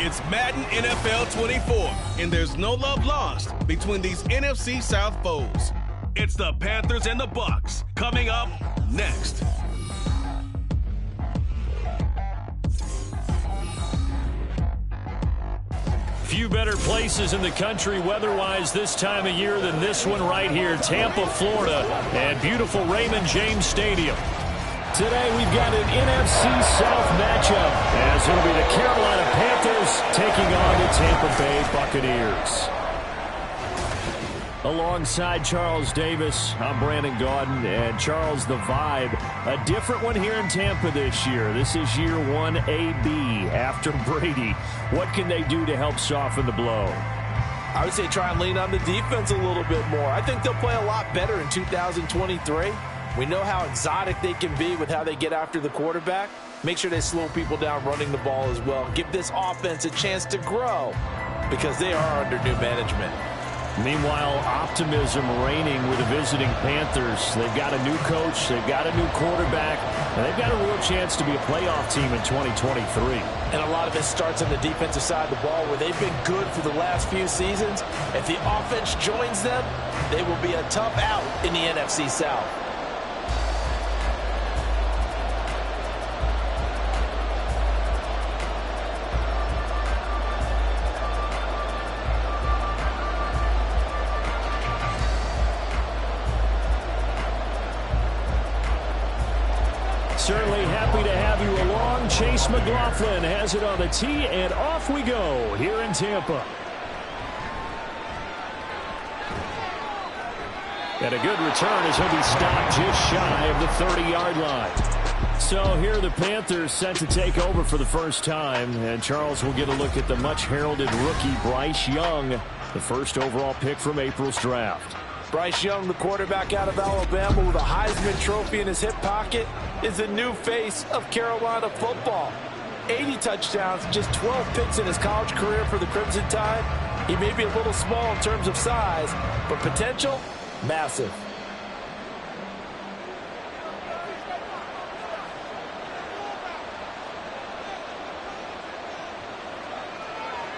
It's Madden NFL 24, and there's no love lost between these NFC South foes. It's the Panthers and the Bucs coming up next. Few better places in the country weather-wise this time of year than this one right here, Tampa, Florida, and beautiful Raymond James Stadium. Today we've got an NFC South matchup as it'll be the Carolina Panthers taking on the Tampa Bay Buccaneers. Alongside Charles Davis, I'm Brandon Gaudin, and Charles, the vibe, a different one here in Tampa this year. This is year 1 AB after Brady. What can they do to help soften the blow? I would say try and lean on the defense a little bit more. I think they'll play a lot better in 2023. We know how exotic they can be with how they get after the quarterback. Make sure they slow people down running the ball as well. Give this offense a chance to grow because they are under new management. Meanwhile, optimism reigning with the visiting Panthers. They've got a new coach, they've got a new quarterback, and they've got a real chance to be a playoff team in 2023. And a lot of it starts on the defensive side of the ball where they've been good for the last few seasons. If the offense joins them, they will be a tough out in the NFC South. Certainly happy to have you along. Chase McLaughlin has it on the tee, and off we go here in Tampa. And a good return as he'll be stopped just shy of the 30-yard line. So here are the Panthers set to take over for the first time, and Charles will get a look at the much-heralded rookie Bryce Young, the first overall pick from April's draft. Bryce Young, the quarterback out of Alabama with a Heisman Trophy in his hip pocket, is the new face of Carolina football. 80 touchdowns, just 12 picks in his college career for the Crimson Tide. He may be a little small in terms of size, but potential, massive.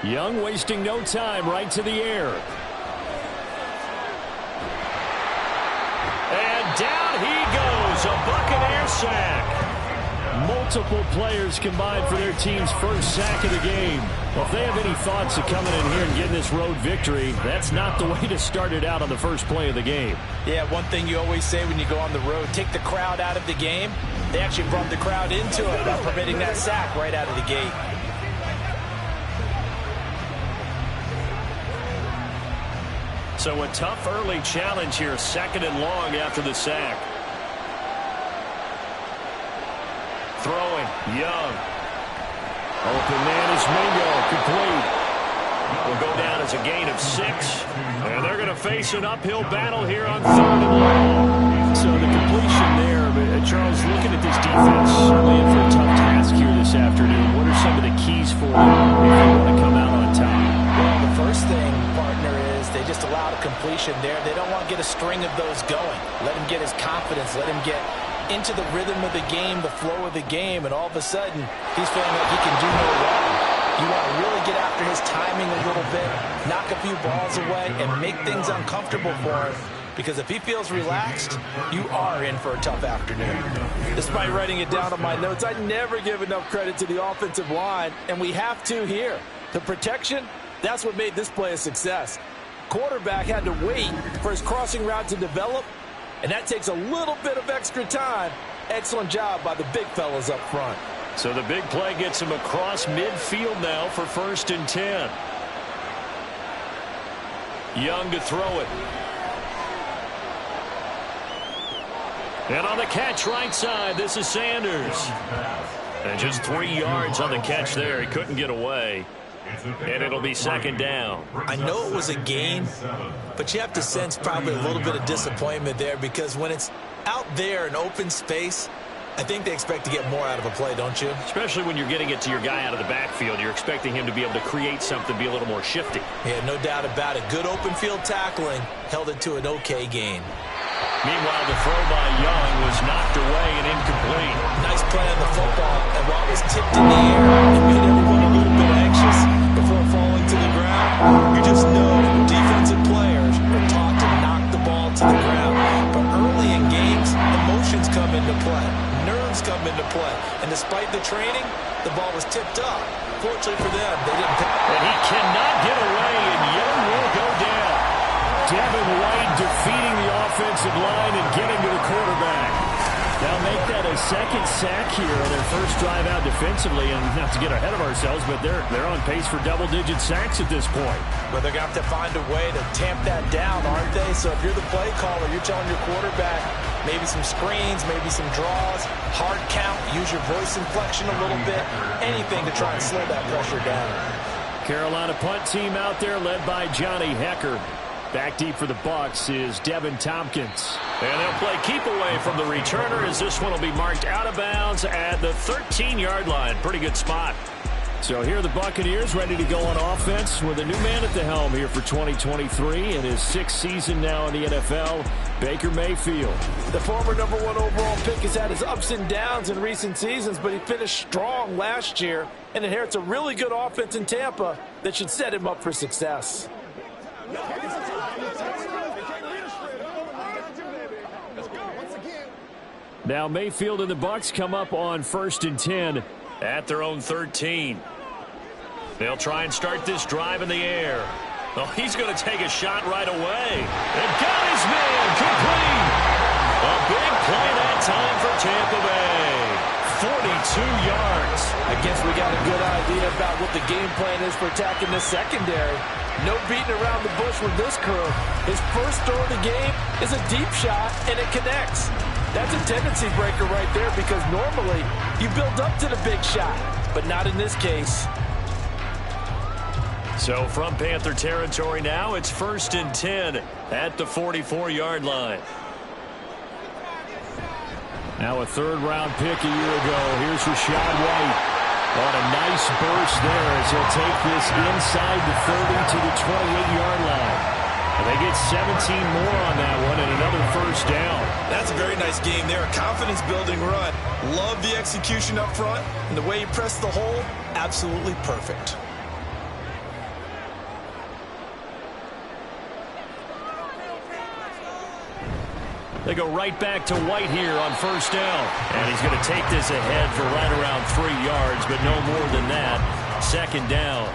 Young wasting no time, right to the air. And down he goes, a Buccaneer sack. Multiple players combined for their team's first sack of the game. Well, if they have any thoughts of coming in here and getting this road victory, that's not the way to start it out on the first play of the game. Yeah, one thing you always say when you go on the road, take the crowd out of the game. They actually brought the crowd into it by permitting that sack right out of the gate. So a tough early challenge here, 2nd and long after the sack. Throwing, Young. Open man is Mingo, complete. Will go down as a gain of 6. And they're going to face an uphill battle here on 3rd and long. So the completion there, but Charles, looking at this defense, certainly in for a tough task here this afternoon. What are some of the keys for them if they want to come out on top? Well, the first thing, partner, is they just allowed a completion there. They don't want to get a string of those going. Let him get his confidence. Let him get into the rhythm of the game, the flow of the game, and all of a sudden, he's feeling like he can do no wrong. You want to really get after his timing a little bit, knock a few balls away, and make things uncomfortable for him. Because if he feels relaxed, you are in for a tough afternoon. Despite writing it down on my notes, I never give enough credit to the offensive line, and we have to here. The protection, that's what made this play a success. Quarterback had to wait for his crossing route to develop, and that takes a little bit of extra time. Excellent job by the big fellas up front. So the big play gets him across midfield now for 1st and 10. Young to throw it. And on the catch right side, this is Sanders. And just 3 yards on the catch there. He couldn't get away. And it'll be 2nd down. I know it was a gain, but you have to sense probably a little bit of disappointment there because when it's out there in open space, I think they expect to get more out of a play, don't you? Especially when you're getting it to your guy out of the backfield. You're expecting him to be able to create something, be a little more shifty. Yeah, no doubt about it. Good open field tackling held it to an okay gain. Meanwhile, the throw by Young was knocked away and incomplete. Nice play on the football, and while it was tipped in the air, it made everyone a little bit anxious. You just know defensive players are taught to knock the ball to the ground. But early in games, emotions come into play. Nerves come into play. And despite the training, the ball was tipped up. Fortunately for them, they didn't pick. And he cannot get away, and Young will go down. Devin White defeating the offensive line and getting to the quarterback. They'll make that a second sack here on their first drive out defensively, and not to get ahead of ourselves, but they're on pace for double-digit sacks at this point. But they're going to have to find a way to tamp that down, aren't they? So if you're the play caller, you're telling your quarterback maybe some screens, maybe some draws, hard count, use your voice inflection a little bit, anything to try and slow that pressure down. Carolina punt team out there led by Johnny Hecker. Back deep for the Bucs is Devin Tompkins. And they'll play keep away from the returner as this one will be marked out of bounds at the 13-yard line. Pretty good spot. So here are the Buccaneers ready to go on offense with a new man at the helm here for 2023 in his 6th season now in the NFL, Baker Mayfield. The former #1 overall pick has had his ups and downs in recent seasons, but he finished strong last year and inherits a really good offense in Tampa that should set him up for success. Now Mayfield and the Bucs come up on 1st and 10 at their own 13. They'll try and start this drive in the air. Oh, he's going to take a shot right away. And got his man complete. A big play that time for Tampa Bay. 42 yards. I guess we got a good idea about what the game plan is for attacking this secondary. No beating around the bush with this crew. His first throw of the game is a deep shot, and it connects. That's a tendency breaker right there because normally you build up to the big shot, but not in this case. So from Panther territory now, it's 1st and 10 at the 44-yard line. Now a third-round pick a year ago. Here's Rachaad White on a nice burst there as he'll take this inside the 30 to the 28-yard line. And they get 17 more on that one and another first down. That's a very nice game there. A confidence-building run. Love the execution up front. And the way he pressed the hole, absolutely perfect. They go right back to White here on first down. And he's going to take this ahead for right around 3 yards, but no more than that. Second down.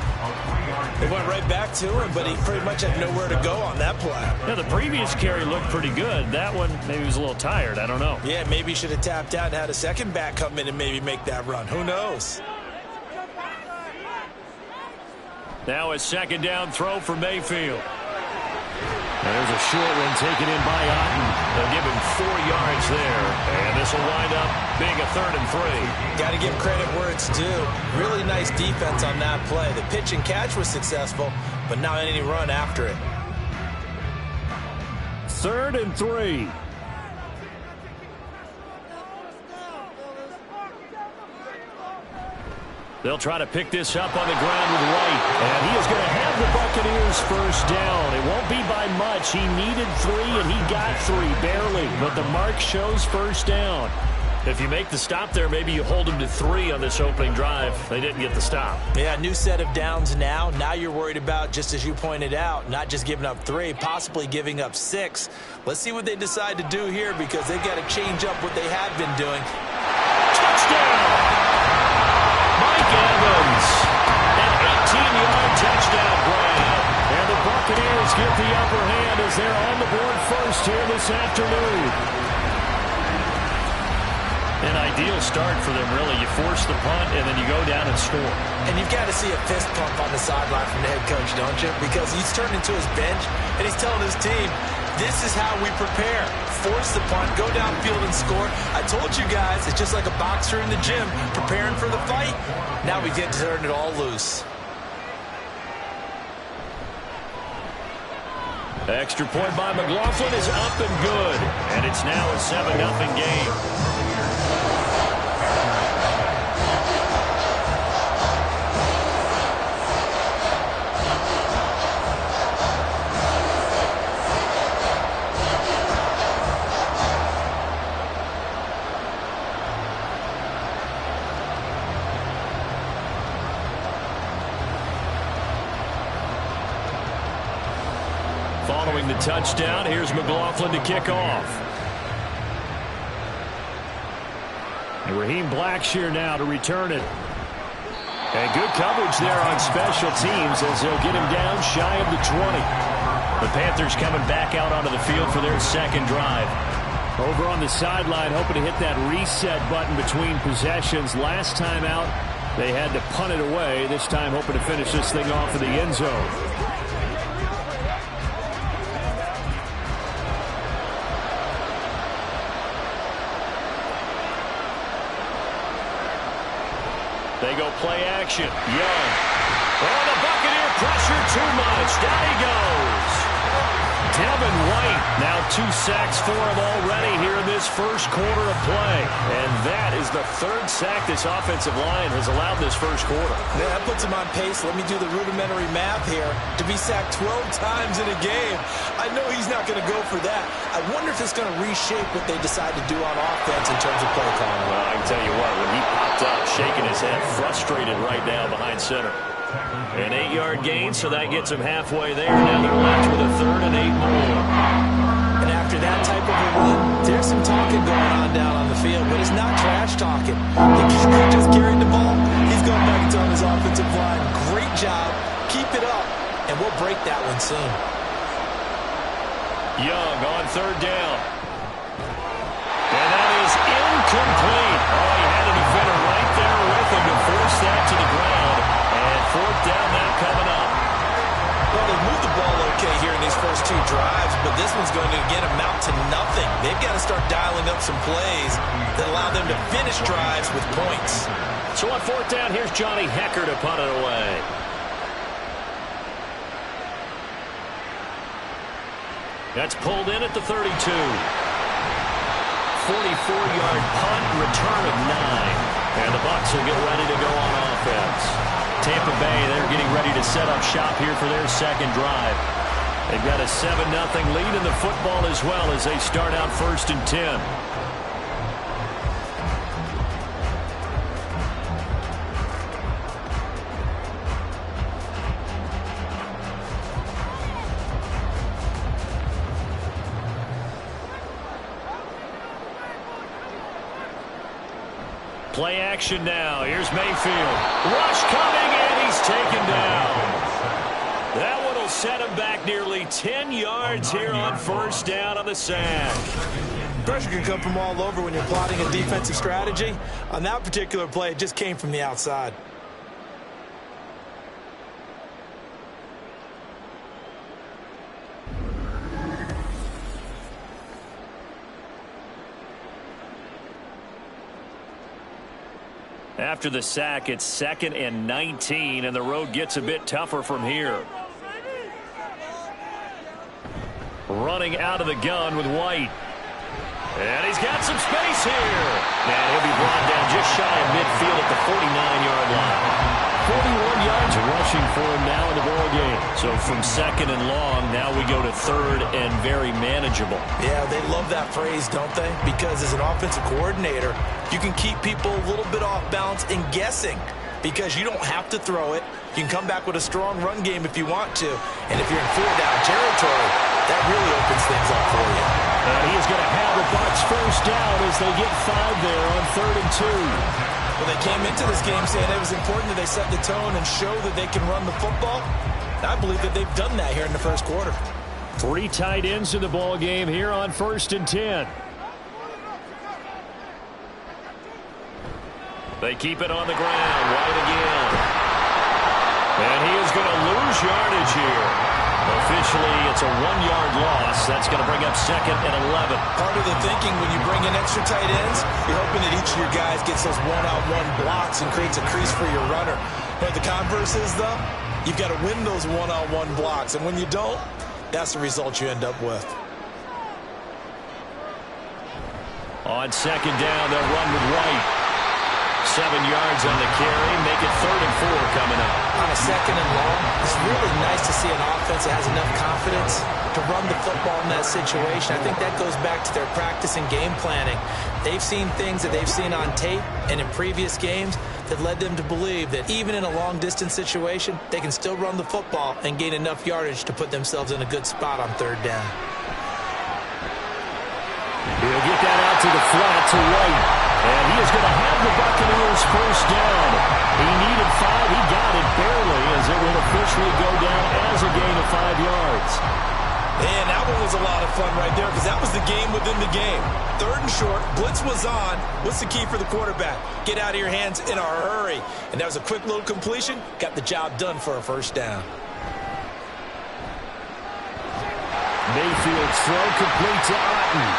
They went right back to him, but he pretty much had nowhere to go on that play. Yeah, the previous carry looked pretty good. That one, maybe he was a little tired. I don't know. Yeah, maybe he should have tapped out and had a second back come in and maybe make that run. Who knows? Now a second down throw for Mayfield. There's a short one taken in by Otten. They'll give him 4 yards there. And this will wind up being a 3rd and 3. Got to give credit where it's due. Really nice defense on that play. The pitch and catch was successful, but not any run after it. 3rd and 3. They'll try to pick this up on the ground with White. And he is going to have the Buccaneers first down. It won't be by much. He needed 3, and he got 3, barely. But the mark shows first down. If you make the stop there, maybe you hold them to 3 on this opening drive. They didn't get the stop. Yeah, new set of downs now. Now you're worried about, just as you pointed out, not just giving up 3, possibly giving up 6. Let's see what they decide to do here because they've got to change up what they have been doing. Touchdown! Mike Evans, an 18-yard touchdown grab. And the Buccaneers get the upper hand as they're on the board first here this afternoon. An ideal start for them, really. You force the punt, and then you go down and score. And you've got to see a fist pump on the sideline from the head coach, don't you? Because he's turned into his bench, and he's telling his team, this is how we prepare. Force the punt, go downfield and score. I told you guys, it's just like a boxer in the gym, preparing for the fight. Now we get to turn it all loose. Extra point by McLaughlin is up and good. And it's now a 7-0 game. following the touchdown. Here's McLaughlin to kick off. And Raheem Blackshear now to return it. And good coverage there on special teams as they'll get him down shy of the 20. The Panthers coming back out onto the field for their second drive. Over on the sideline, hoping to hit that reset button between possessions. Last time out, they had to punt it away. This time, hoping to finish this thing off in the end zone. They go play action. Young. Oh, the Buccaneer pressure too much. Down he goes. Devin White, now 2 sacks for him already here in this first quarter of play. And that is the 3rd sack this offensive line has allowed this first quarter. Yeah, that puts him on pace. Let me do the rudimentary math here. To be sacked 12 times in a game, I know he's not going to go for that. I wonder if it's going to reshape what they decide to do on offense in terms of play calling. Well, I can tell you what, when he popped up, shaking his head, frustrated right now behind center. An 8-yard gain, so that gets him halfway there. Now they're left with a 3rd and 8 more. And after that type of a run, there's some talking going on down on the field, but it's not trash talking. He just carried the ball. He's going back and telling his offensive line, great job, keep it up, and we'll break that one soon. Young on 3rd down. And that is incomplete. Oh, he had a defender right there with him to force that to the ground. And 4th down now coming up. Well, they've moved the ball okay here in these first 2 drives, but this one's going to, again, amount to nothing. They've got to start dialing up some plays that allow them to finish drives with points. So on 4th down, here's Johnny Hecker to punt it away. That's pulled in at the 32. 44-yard punt, return of 9. And the Bucs will get ready to go on offense. Tampa Bay, they're getting ready to set up shop here for their second drive. They've got a 7-0 lead in the football as well as they start out 1st and 10. Play action now. Here's Mayfield. Rush coming, and he's taken down. That one will set him back nearly 10 yards here on 1st down on the sack. Pressure can come from all over when you're plotting a defensive strategy. On that particular play, it just came from the outside. After the sack, it's 2nd and 19, and the road gets a bit tougher from here. Running out of the gun with White. And he's got some space here. And he'll be brought down just shy of midfield at the 49-yard line. 41 yards rushing for him now in the ball game. So from 2nd and long, now we go to 3rd and very manageable. Yeah, they love that phrase, don't they? Because as an offensive coordinator, you can keep people a little bit off balance and guessing because you don't have to throw it. You can come back with a strong run game if you want to. And if you're in 4th-down territory, that really opens things up for you. And he is going to have the Bucs 1st down as they get 5 there on 3rd and 2. Well, they came into this game saying it was important that they set the tone and show that they can run the football. I believe that they've done that here in the first quarter. 3 tight ends in the ball game here on 1st and 10. They keep it on the ground. White again. And he is going to lose yardage here. Officially, it's a 1-yard loss. That's going to bring up 2nd and 11. Part of the thinking when you bring in extra tight ends, you're hoping that each of your guys gets those one-on-one blocks and creates a crease for your runner. But the converse is, though, you've got to win those one-on-one blocks. And when you don't, that's the result you end up with. On 2nd down, they'll run with White. 7 yards on the carry. Make it 3rd and 4 coming up. On a 2nd and long, it's really nice to see an offense that has enough confidence to run the football in that situation. I think that goes back to their practice and game planning. They've seen things that they've seen on tape and in previous games that led them to believe that even in a long-distance situation, they can still run the football and gain enough yardage to put themselves in a good spot on third down. He'll get that out to the flat to White. And he is going to have the Buccaneers first down. He needed 5. He got it barely as it will officially go down as a gain of 5 yards. Man, that one was a lot of fun right there because that was the game within the game. Third and short, blitz was on. What's the key for the quarterback? Get out of your hands in a hurry. And that was a quick little completion. Got the job done for a first down. Mayfield's throw complete to Otten.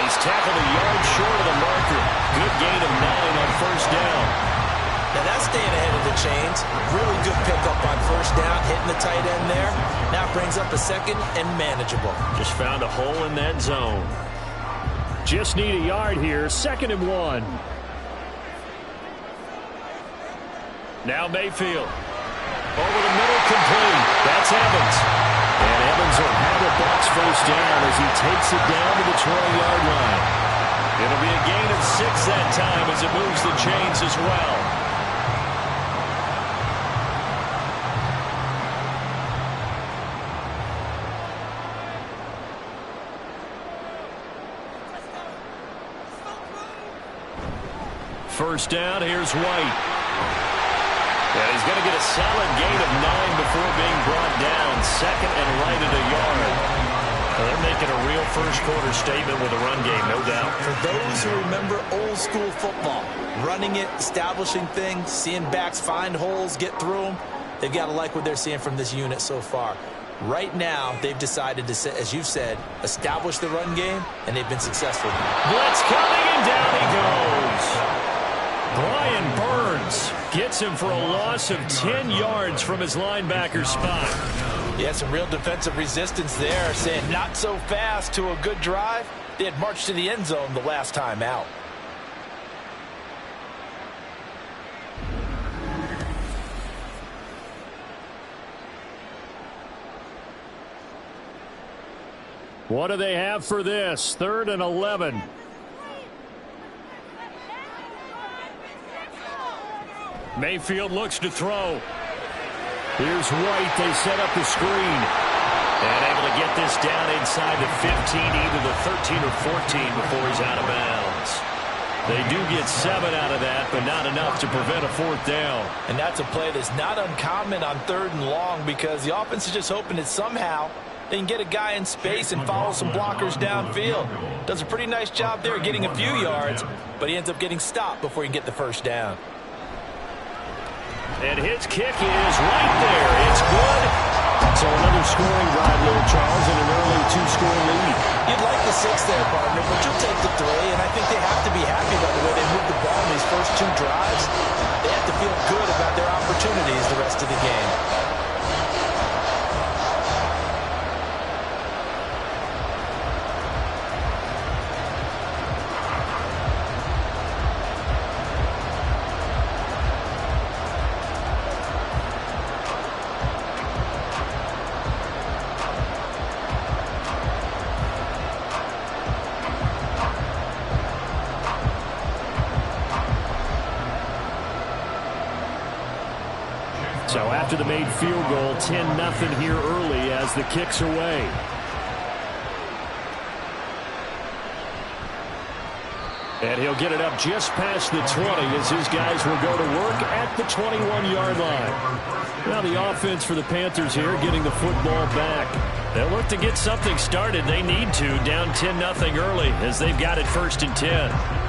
He's tackled a yard short of the marker. Good gain of 9 on first down. Now that's staying ahead of the chains. Really good pickup on first down, hitting the tight end there. Now brings up a second and manageable. Just found a hole in that zone. Just need a yard here, 2nd and 1. Now Mayfield. Over the middle, complete. That's Evans. And Evans will have a Bucs first down as he takes it down to the 20-yard line. It'll be a gain of 6 that time as it moves the chains as well. First down, here's White. And he's going to get a solid gain of 9 before being brought down. 2nd and right at a yard. Well, they're making a real first-quarter statement with a run game, no doubt. For those who remember old-school football, running it, establishing things, seeing backs find holes, get through them, they've got to like what they're seeing from this unit so far. Right now, they've decided to, as you said, establish the run game, and they've been successful. Blitz coming, and down he goes. Brian Burns gets him for a loss of 10 yards from his linebacker spot. Yeah, some real defensive resistance there, saying not so fast to a good drive. They had marched to the end zone the last time out. What do they have for this? 3rd and 11. Mayfield looks to throw. Here's White. They set up the screen. And able to get this down inside the 15, either the 13 or 14 before he's out of bounds. They do get 7 out of that, but not enough to prevent a 4th down. And that's a play that's not uncommon on 3rd and long because the offense is just hoping that somehow they can get a guy in space and follow some blockers downfield. Does a pretty nice job there getting a few yards, but he ends up getting stopped before he can get the first down. And his kick is right there. It's good. So another scoring drive there, Charles, and an early 2-score lead. You'd like the 6 there, partner, but you'll take the 3, and I think they have to be happy by the way they moved the ball in these first 2 drives. They have to feel good about their opportunities the rest of the game. So after the made field goal, 10-0 here early as the kick's away. And he'll get it up just past the 20 as his guys will go to work at the 21-yard line. Now the offense for the Panthers here getting the football back. They'll look to get something started. They need to, down 10-0 early as they've got it 1st and 10.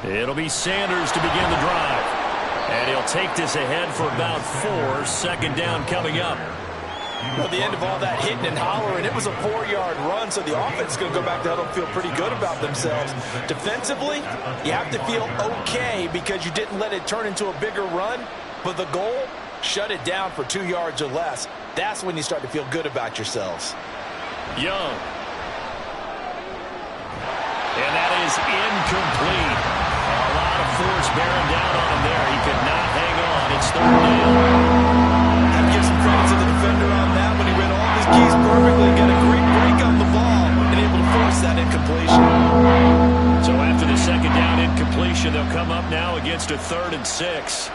It'll be Sanders to begin the drive. And he'll take this ahead for about 4. 2nd down coming up. Well, the end of all that hitting and hollering, it was a 4-yard run, so the offense is going to go back to huddle and feel pretty good about themselves. Defensively, you have to feel okay because you didn't let it turn into a bigger run, but the goal, shut it down for 2 yards or less. That's when you start to feel good about yourselves. Young. is incomplete. A lot of force bearing down on him there. He could not hang on. It's third down. I'd give some credit to the defender on that when he read all of his keys perfectly, got a great break on the ball, and able to force that incompletion. So after the second down incompletion, they'll come up now against a 3rd and 6.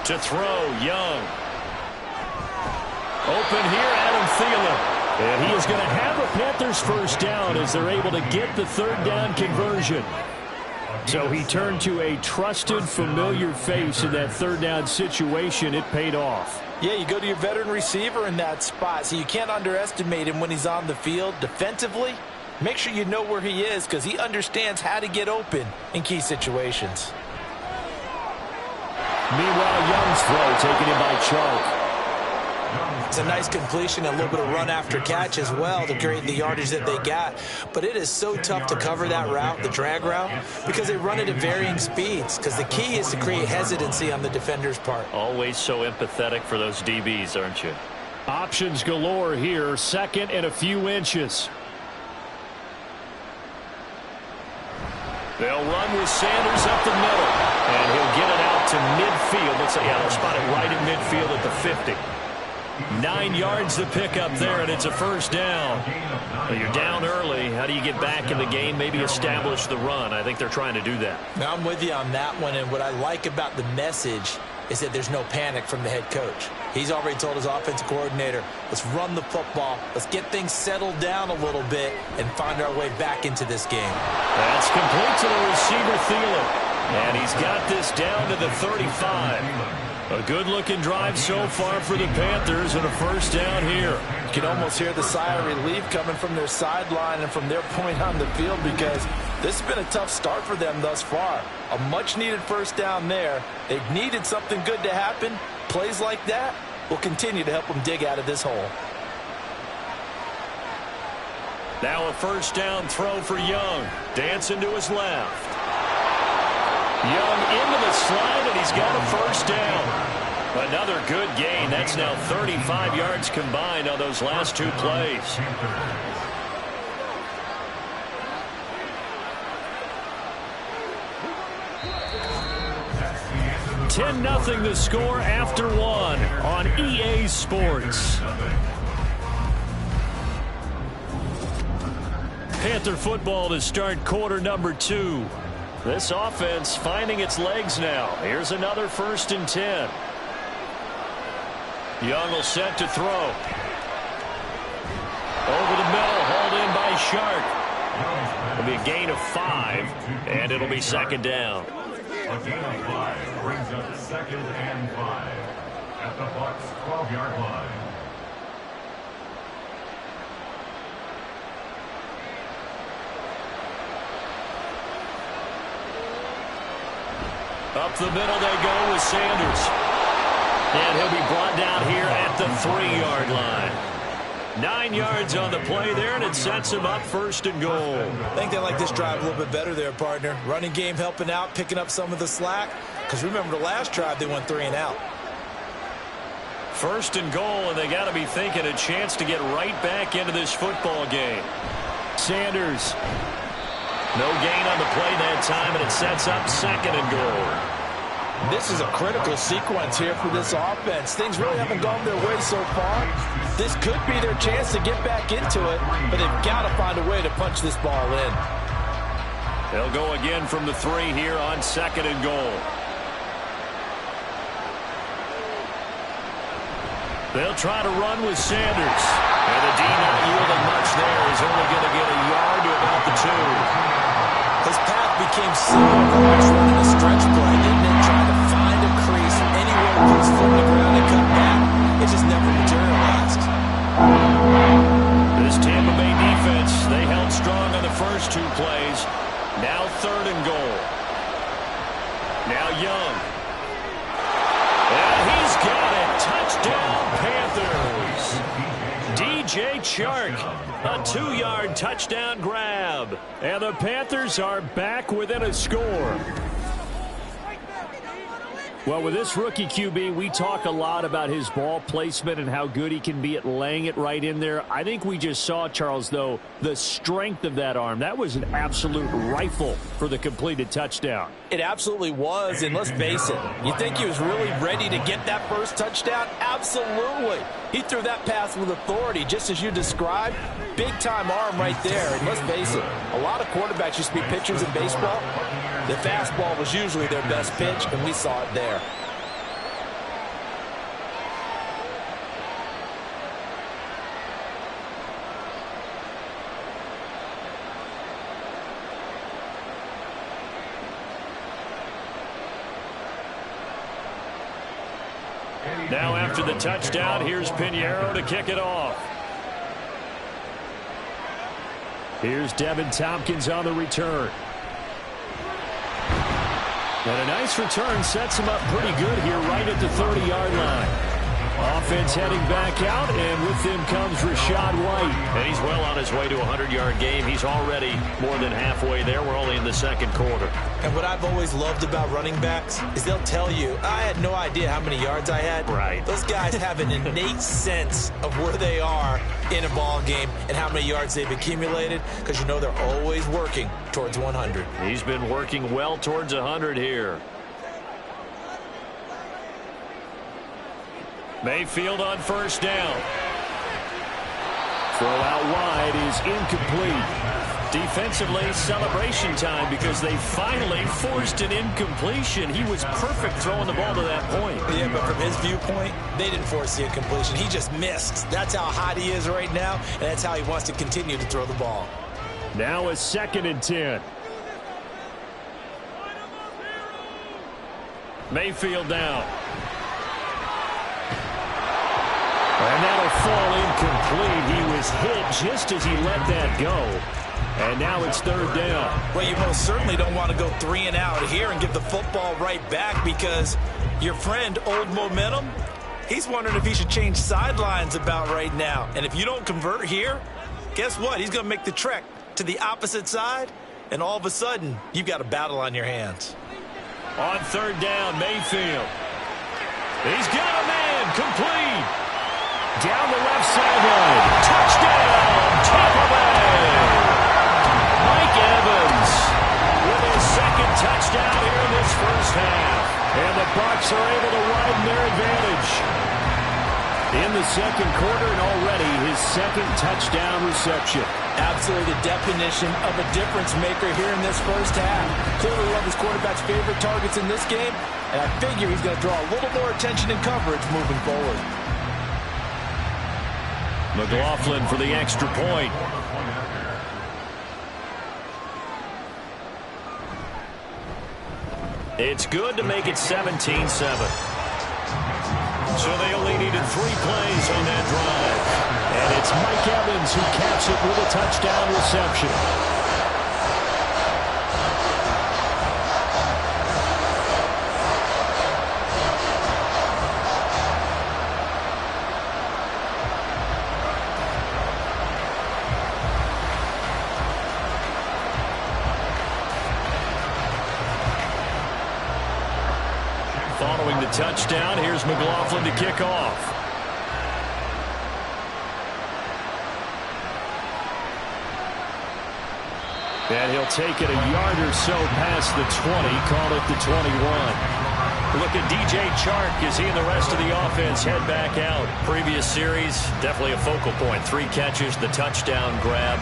To throw, Young. Open here, Adam Thielen. And he is going to have a Panthers first down as they're able to get the 3rd down conversion. So he turned to a trusted, familiar face in that 3rd down situation. It paid off. Yeah, you go to your veteran receiver in that spot, so you can't underestimate him when he's on the field defensively. Make sure you know where he is because he understands how to get open in key situations. Meanwhile, Young's throw taken in by Chark. It's a nice completion and a little bit of run after catch as well to create the yardage that they got. But it is so tough to cover that route, the drag route, because they run it at varying speeds. Because the key is to create hesitancy on the defender's part. Always so empathetic for those DBs, aren't you? Options galore here. 2nd and a few inches. They'll run with Sanders up the middle. And he'll get it out to midfield. Let's say, yeah, they'll spot it right at midfield at the 50. 9 yards to pick up there, and it's a first down. Well, you're down early. How do you get back in the game, maybe establish the run? I think they're trying to do that. Now, I'm with you on that one, and what I like about the message is that there's no panic from the head coach. He's already told his offensive coordinator, let's run the football, let's get things settled down a little bit and find our way back into this game. That's complete to the receiver, Thielen. And he's got this down to the 35. A good-looking drive so far for the Panthers and a first down here. You can almost hear the sigh of relief coming from their sideline and from their point on the field because this has been a tough start for them thus far. A much-needed first down there. They've needed something good to happen. Plays like that will continue to help them dig out of this hole. Now a first down throw for Young. Dancing to his left. Young into the slide, and he's got a first down. Another good gain. That's now 35 yards combined on those last 2 plays. $10-0 the score after 1 on EA Sports. Panther football to start quarter number 2. This offense finding its legs now. Here's another 1st and 10. Young will set to throw. Over the middle, hauled in by Shark. It'll be a gain of 5, and it'll be 2nd down. A gain of 5 brings up 2nd and 5 at the Bucs 12-yard line. Up the middle they go with Sanders. And he'll be brought down here at the 3-yard line. 9 yards on the play there, and it sets him up 1st and goal. I think they like this drive a little bit better there, partner. Running game helping out, picking up some of the slack. Because remember the last drive, they went 3 and out. 1st and goal, and they got to be thinking a chance to get right back into this football game. Sanders. No gain on the play that time, and it sets up 2nd and goal. This is a critical sequence here for this offense. Things really haven't gone their way so far. This could be their chance to get back into it, but they've got to find a way to punch this ball in. They'll go again from the 3 here on 2nd and goal. They'll try to run with Sanders. And the D not yielding much there. He's only going to get a yard to about the 2. His path became similar to almost running a stretch play, didn't it? Trying to find a crease anywhere to put his foot on the ground and cut back. It just never materialized. This Tampa Bay defense, they held strong on the first 2 plays. Now 3rd and goal. Now Young. And he's got it. Touchdown, Panthers. DJ Chark, a 2-yard touchdown grab. And the Panthers are back within a score. Well, with this rookie QB, we talk a lot about his ball placement and how good he can be at laying it right in there. I think we just saw, Charles, though, the strength of that arm. That was an absolute rifle for the completed touchdown. It absolutely was, and let's face it, you think he was really ready to get that first touchdown? Absolutely. He threw that pass with authority, just as you described. Big-time arm right there, and let's face it, a lot of quarterbacks used to be pitchers in baseball. The fastball was usually their best pitch, and we saw it there. Now after the touchdown, here's Pinheiro to kick it off. Here's Devin Tompkins on the return. And a nice return sets him up pretty good here right at the 30-yard line. Offense heading back out, and with him comes Rachaad White. And he's well on his way to a 100-yard game. He's already more than halfway there. We're only in the second quarter. And what I've always loved about running backs is they'll tell you, I had no idea how many yards I had. Right. Those guys have an innate sense of where they are in a ball game and how many yards they've accumulated, because you know they're always working towards 100. He's been working well towards 100 here. Mayfield on first down. Throw out wide is incomplete. Defensively, celebration time because they finally forced an incompletion. He was perfect throwing the ball to that point. Yeah, but from his viewpoint, they didn't force the incompletion. He just missed. That's how hot he is right now, and that's how he wants to continue to throw the ball. Now a 2nd and 10. Mayfield down. And that'll fall incomplete. He was hit just as he let that go. And now it's 3rd down. Well, you most certainly don't want to go 3 and out here and give the football right back, because your friend, Old Momentum, he's wondering if he should change sidelines about right now. And if you don't convert here, guess what? He's going to make the trek to the opposite side, and all of a sudden, you've got a battle on your hands. On 3rd down, Mayfield. He's got a man, complete. Down the left sideline. Touchdown, Tampa Bay. Mike Evans with his 2nd touchdown here in this first half. And the Bucs are able to widen their advantage. In the 2nd quarter, and already his 2nd touchdown reception. Absolutely the definition of a difference maker here in this first half. Clearly one of his quarterback's favorite targets in this game, and I figure he's going to draw a little more attention and coverage moving forward. McLaughlin for the extra point. It's good to make it 17-7. So they only needed 3 plays on that drive. And it's Mike Evans who caps it with a touchdown reception. Following the touchdown, here's McLaughlin to kick off. And he'll take it a yard or so past the 20, call it the 21. Look at DJ Chark as he and the rest of the offense head back out. Previous series, definitely a focal point. 3 catches, the touchdown grab.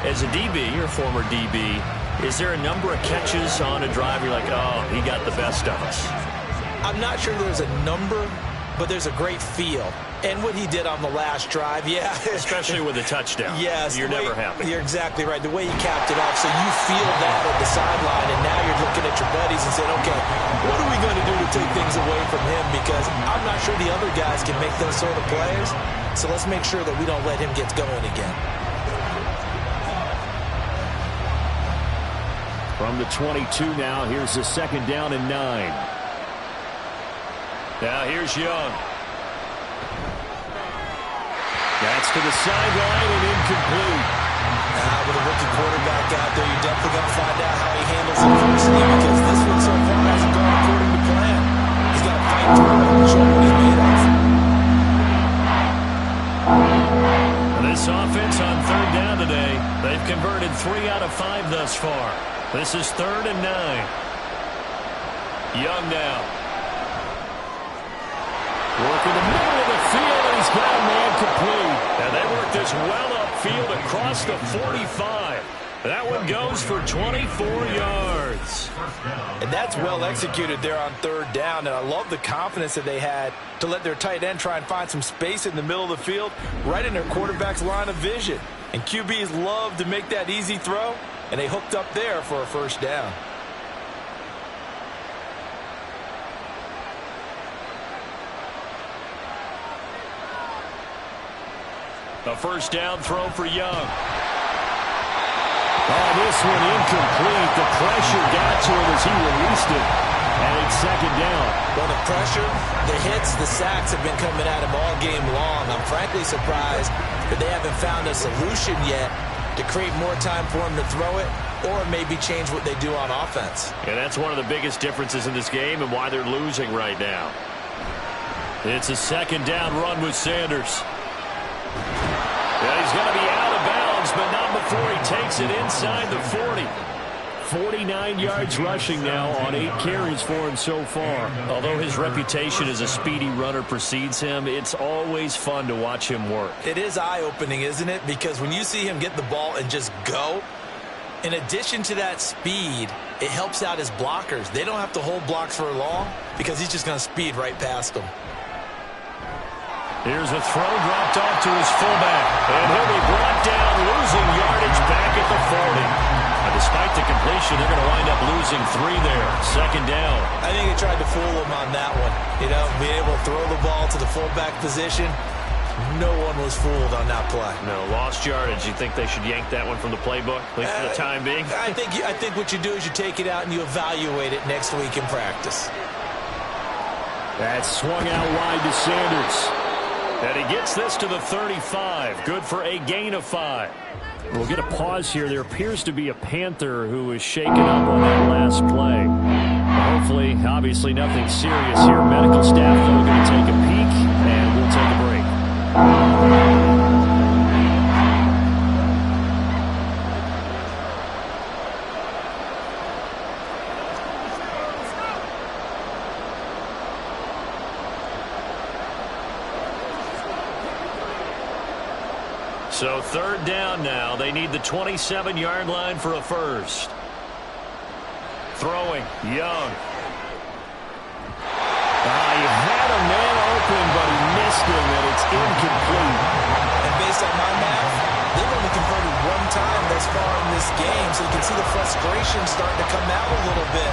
As a DB, you're a former DB, is there a number of catches on a drive you're like, oh, he got the best of us? I'm not sure there's a number, but there's a great feel. And what he did on the last drive, yeah. Especially with a touchdown. Yes. You're never happy. You're exactly right. The way he capped it off, so you feel that at the sideline, and now you're looking at your buddies and saying, okay, what are we going to do to take things away from him? Because I'm not sure the other guys can make those sort of plays. So let's make sure that we don't let him get going again. From the 22 now, here's the 2nd down and 9. Now here's Young. That's to the sideline and incomplete. With a rookie quarterback out there, you're definitely going to find out how he handles adversity, because this one so far hasn't gone according to plan. He's got great tool, show what he's made of. This offense on third down today, they've converted 3 out of 5 thus far. This is 3rd and 9. Young now. Working the middle of the field, and he's got a man complete. And they work this well upfield across the 45. That one goes for 24 yards. And that's well executed there on third down. And I love the confidence that they had to let their tight end try and find some space in the middle of the field, right in their quarterback's line of vision. And QBs love to make that easy throw, and they hooked up there for a first down. A first down throw for Young. Oh, this one incomplete. The pressure got to him as he released it. And it's 2nd down. Well, the pressure, the hits, the sacks have been coming at him all game long. I'm frankly surprised that they haven't found a solution yet to create more time for him to throw it, or maybe change what they do on offense. And that's one of the biggest differences in this game and why they're losing right now. It's a 2nd down run with Sanders. Yeah, he's going to be out of bounds, but not before he takes it inside the 40. 49 yards rushing now on 8 carries for him so far. Although his reputation as a speedy runner precedes him, it's always fun to watch him work. It is eye-opening, isn't it? Because when you see him get the ball and just go, in addition to that speed, it helps out his blockers. They don't have to hold blocks for long because he's just going to speed right past them. Here's a throw dropped off to his fullback. And he'll be brought down, losing yardage back at the 40. And despite the completion, they're going to wind up losing 3 there. 2nd down. I think he tried to fool him on that one. You know, being able to throw the ball to the fullback position. No one was fooled on that play. No, lost yardage. You think they should yank that one from the playbook, at least for the time being? I think what you do is you take it out and you evaluate it next week in practice. That's swung out wide to Sanders. And he gets this to the 35. Good for a gain of 5. We'll get a pause here. There appears to be a Panther who is shaken up on that last play. Hopefully, obviously nothing serious here. Medical staff, though, going to take a peek, and we'll take a break. So 3rd down now. They need the 27-yard line for a first. Throwing, Young. He had a man open, but he missed him, and it's incomplete. And based on my math, they've only converted 1 time thus far in this game, so you can see the frustration starting to come out a little bit.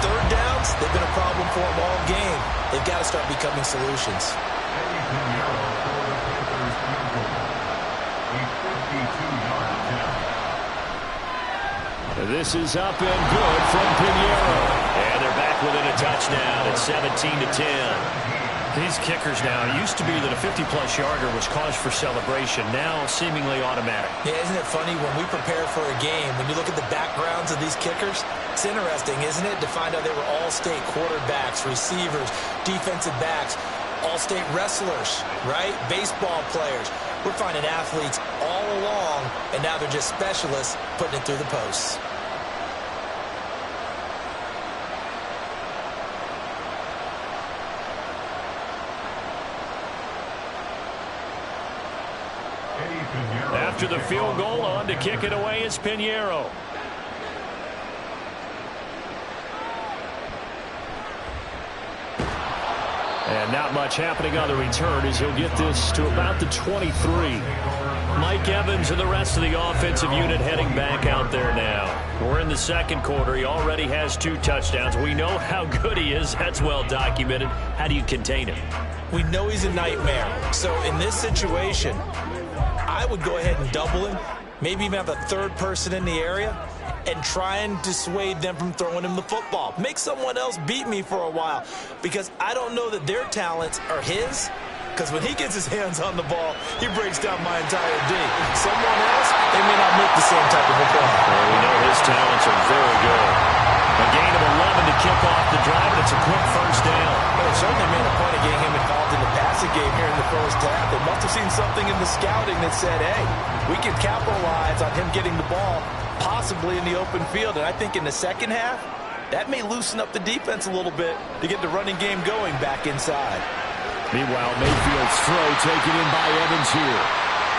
3rd downs, they've been a problem for them all game. They've got to start becoming solutions. This is up and good from Pinheiro. And they're back within a touchdown at 17-10. These kickers now, it used to be that a 50-plus yarder was cause for celebration. Now, seemingly automatic. Yeah, isn't it funny when we prepare for a game, when you look at the backgrounds of these kickers, it's interesting, isn't it, to find out they were all-state quarterbacks, receivers, defensive backs, all-state wrestlers, right? Baseball players. We're finding athletes all along, and now they're just specialists putting it through the posts. After the field goal, on to kick it away is Pinheiro. And not much happening on the return as he'll get this to about the 23. Mike Evans and the rest of the offensive unit heading back out there now. We're in the 2nd quarter. He already has 2 touchdowns. We know how good he is. That's well documented. How do you contain him? We know he's a nightmare. So in this situation, I would go ahead and double him, maybe even have a 3rd person in the area, and try and dissuade them from throwing him the football. Make someone else beat me for a while, because I don't know that their talents are his, because when he gets his hands on the ball, he breaks down my entire D. Someone else, they may not make the same type of a play. Well, we know his talents are very good. A gain of 11 to kick off the drive, and it's a quick first down. Well, it certainly made a point of getting him involved in the passing game here in the first half. They must have seen something in the scouting that said, hey, we can capitalize on him getting the ball possibly in the open field. And I think in the second half, that may loosen up the defense a little bit to get the running game going back inside. Meanwhile, Mayfield's throw taken in by Evans here.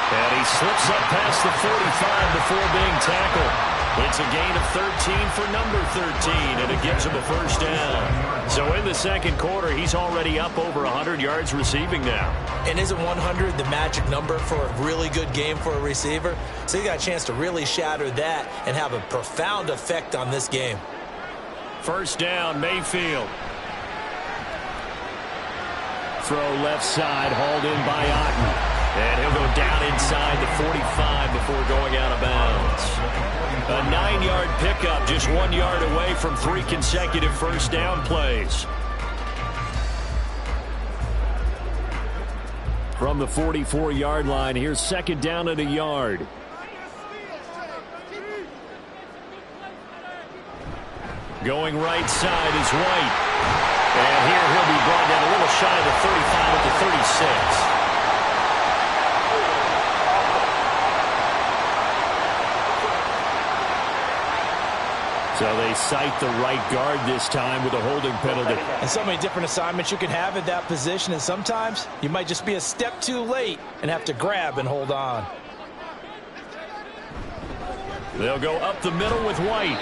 And he slips up past the 45 before being tackled. It's a gain of 13 for number 13, and it gives him a first down. So in the second quarter, he's already up over 100 yards receiving now. And isn't 100 the magic number for a really good game for a receiver? So he got a chance to really shatter that and have a profound effect on this game. First down, Mayfield. Throw left side, hauled in by Otten. And he'll go down inside the 45 before going out of bounds. A 9-yard pickup, just 1 yard away from 3 consecutive first down plays. From the 44-yard line, here's second down and a yard. Going right side is White. And here he'll be brought down a little shy of the 35 at the 36. So they cite the right guard this time with a holding penalty. And so many different assignments you can have at that position, and sometimes you might just be a step too late and have to grab and hold on. They'll go up the middle with White.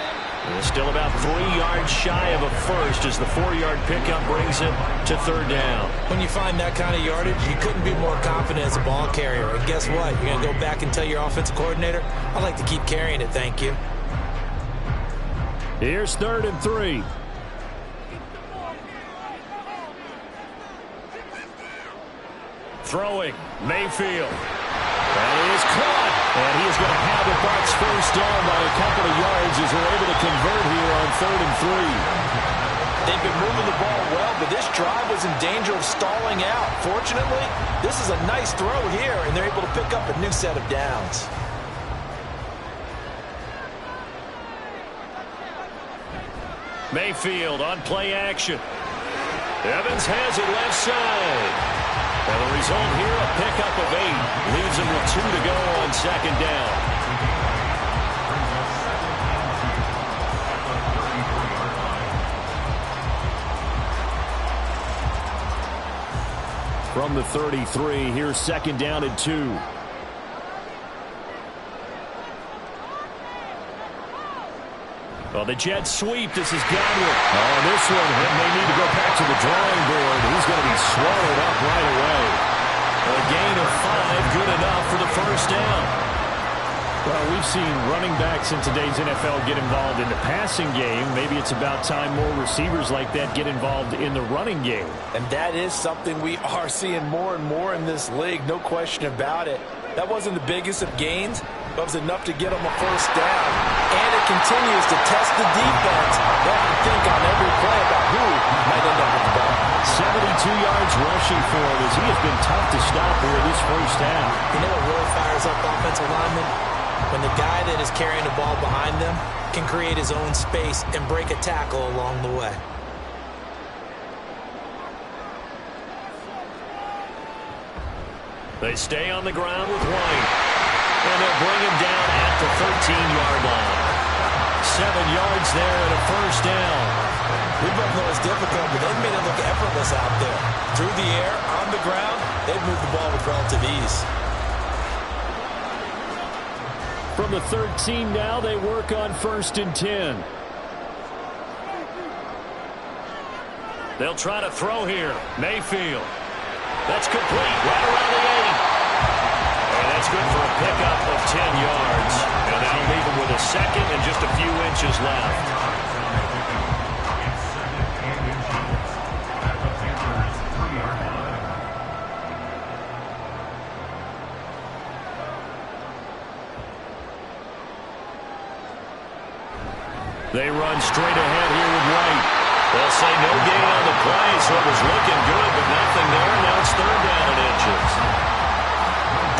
And still about 3 yards shy of a first as the 4-yard pickup brings it to third down. When you find that kind of yardage, you couldn't be more confident as a ball carrier. And guess what? You're going to go back and tell your offensive coordinator, I'd like to keep carrying it, thank you. Here's 3rd and 3. Throwing, Mayfield. And he is caught. And he is going to have the Bucs first down by a couple of yards as they're able to convert here on 3rd and 3. They've been moving the ball well, but this drive was in danger of stalling out. Fortunately, this is a nice throw here, and they're able to pick up a new set of downs. Mayfield on play action. Evans has it left side. And the result here, a pickup of 8. Leaves him with 2 to go on second down. From the 33, here's second down and 2. Well, the jet sweep. This is Godwin. Oh, this one, he may need to go back to the drawing board. He's going to be swallowed up right away. A gain of 5, good enough for the first down. Well, we've seen running backs in today's NFL get involved in the passing game. Maybe it's about time more receivers like that get involved in the running game. And that is something we are seeing more and more in this league, no question about it. That wasn't the biggest of gains, but it was enough to get them a first down. And it continues to test the defense. They have to think on every play about who might end up with the ball. 72 yards rushing for him as he has been tough to stop here this first half. You know what really fires up offensive linemen? When the guy that is carrying the ball behind them can create his own space and break a tackle along the way. They stay on the ground with White. And they'll bring him down at the 13-yard line. 7 yards there and a first down. We both know it's difficult, but they've made it look effortless out there. Through the air, on the ground, they've moved the ball with relative ease. From the 13 now, they work on 1st and 10. They'll try to throw here. Mayfield. That's complete right around the 8. And that's good for a pickup of 10 yards. And that'll leave him with a second and just a few inches left. They run straight ahead here with White. They'll say no gain on the play, so it was looking good, but nothing there. Now it's 3rd down and inches.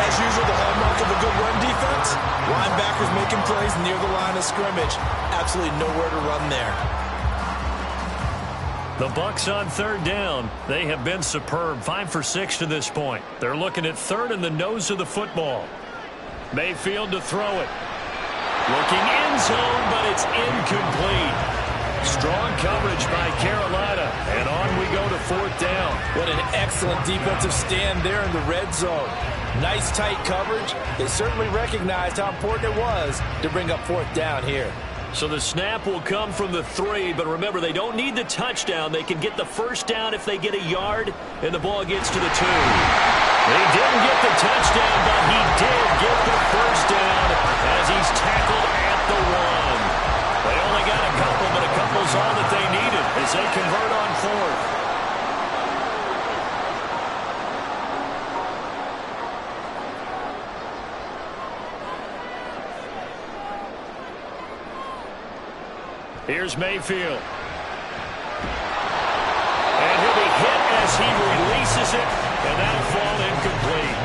As usual, the hallmark of a good run defense, linebackers making plays near the line of scrimmage. Absolutely nowhere to run there. The Bucs on third down. They have been superb. 5 for 6 to this point. They're looking at third in the nose of the football. Mayfield to throw it. Looking end zone, but it's incomplete. Strong coverage by Carolina. And on we go to fourth down. What an excellent defensive stand there in the red zone. Nice tight coverage. They certainly recognized how important it was to bring up fourth down here. So the snap will come from the 3, but remember, they don't need the touchdown. They can get the first down if they get a yard, and the ball gets to the 2. He didn't get the touchdown, but he did get the first down as he's tackled at the 1. They only got a couple, but a couple's all that they needed as they convert on fourth. Here's Mayfield. And he'll be hit as he releases it, and that'll fall incomplete.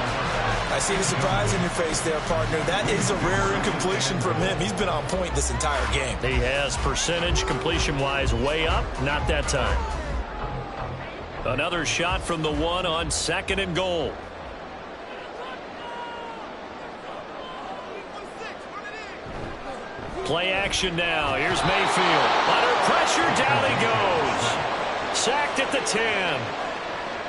I see the surprise in your face there, partner. That is a rare incompletion from him. He's been on point this entire game. He has percentage completion-wise way up, not that time. Another shot from the 1 on second and goal. Play action now. Here's Mayfield. Under pressure, down he goes. Sacked at the 10.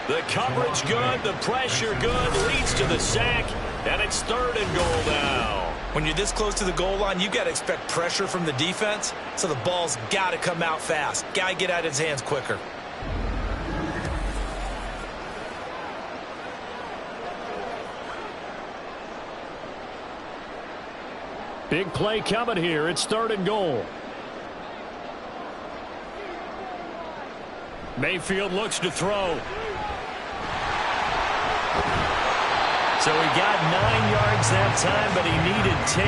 The coverage good, the pressure good, leads to the sack, and it's third and goal now. When you're this close to the goal line, you've got to expect pressure from the defense, so the ball's got to come out fast. Got to get out of his hands quicker. Big play coming here. It's third and goal. Mayfield looks to throw. So he got 9 yards that time, but he needed 10,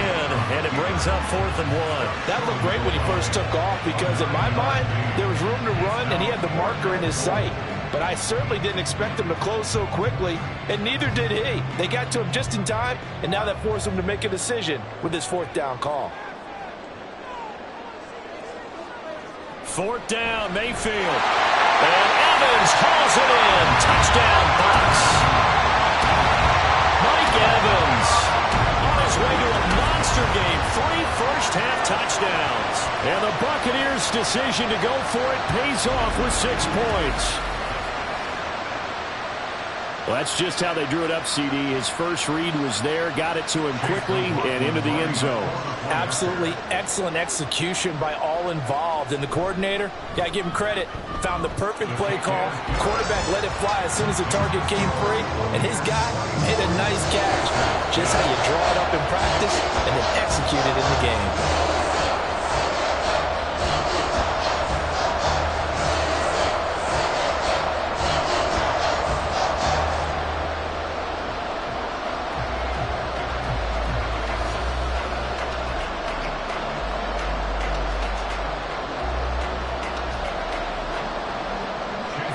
and it brings up 4th and 1. That looked great when he first took off because, in my mind, there was room to run, and he had the marker in his sight. But I certainly didn't expect him to close so quickly, and neither did he. They got to him just in time, and now that forced him to make a decision with his fourth down call. Fourth down, Mayfield. And Evans hauls it in. Touchdown, Bucs. Mike Evans on his way to a monster game. 3 first-half touchdowns. And the Buccaneers' decision to go for it pays off with 6 points. Well, that's just how they drew it up, CD. His first read was there, got it to him quickly, and into the end zone. Absolutely excellent execution by all involved. And the coordinator, got to give him credit, found the perfect play call. Quarterback let it fly as soon as the target came free, and his guy made a nice catch. Just how you draw it up in practice and then execute it in the game.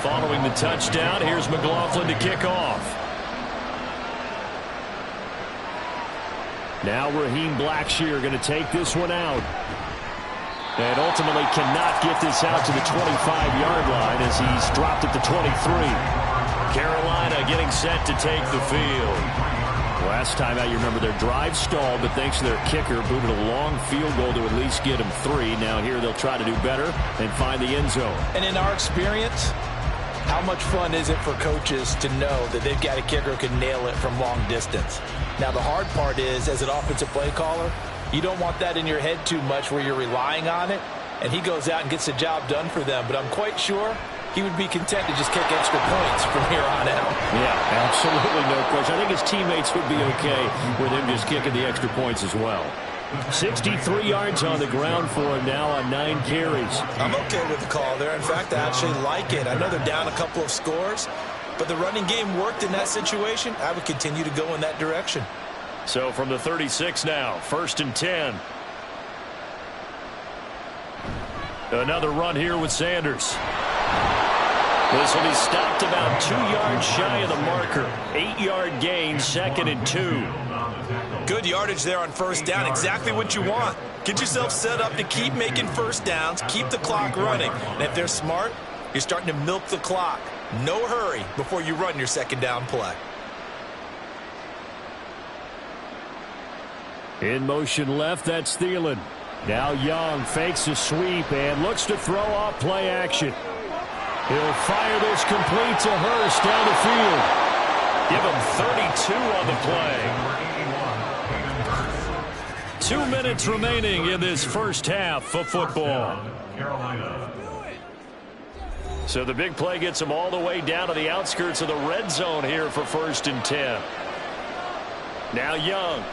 Following the touchdown, here's McLaughlin to kick off. Now Raheem Blackshear going to take this one out. And ultimately cannot get this out to the 25-yard line as he's dropped at the 23. Carolina getting set to take the field. Last time out, you remember their drive stalled, but thanks to their kicker, booted a long field goal to at least get them 3. Now here they'll try to do better and find the end zone. And in our experience, how much fun is it for coaches to know that they've got a kicker who can nail it from long distance? Now, the hard part is, as an offensive play caller, you don't want that in your head too much where you're relying on it, and he goes out and gets the job done for them. But I'm quite sure he would be content to just kick extra points from here on out. Yeah, absolutely no question. I think his teammates would be okay with him just kicking the extra points as well. 63 yards on the ground for him now on 9 carries. I'm okay with the call there. In fact, I actually like it. I know they're down a couple of scores, but the running game worked in that situation. I would continue to go in that direction. So from the 36 now, 1st and 10. Another run here with Sanders. This will be stopped about 2 yards shy of the marker. 8-yard gain, 2nd and 2. Good yardage there on first down. Exactly what you want. Get yourself set up to keep making first downs, keep the clock running. And if they're smart, You're starting to milk the clock. No hurry before you run your second down play. In motion left, that's Thielen. Now Young fakes a sweep and looks to throw off play action. He'll fire this complete to Hurst down the field. Give him 32 on the play. 2 minutes remaining in this first half of football. So the big play gets him all the way down to the outskirts of the red zone here for 1st and 10. Now Young.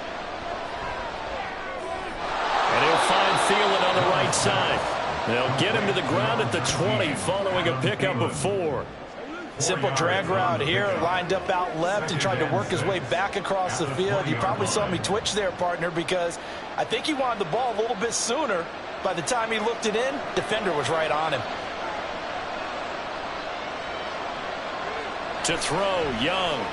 And he'll find Thielen on the right side. They'll get him to the ground at the 20 following a pickup of 4. Simple drag route here, lined up out left and tried to work his way back across the field. You probably saw me twitch there, partner, because I think he wanted the ball a little bit sooner. By the time he looked it in, defender was right on him. To throw, Young.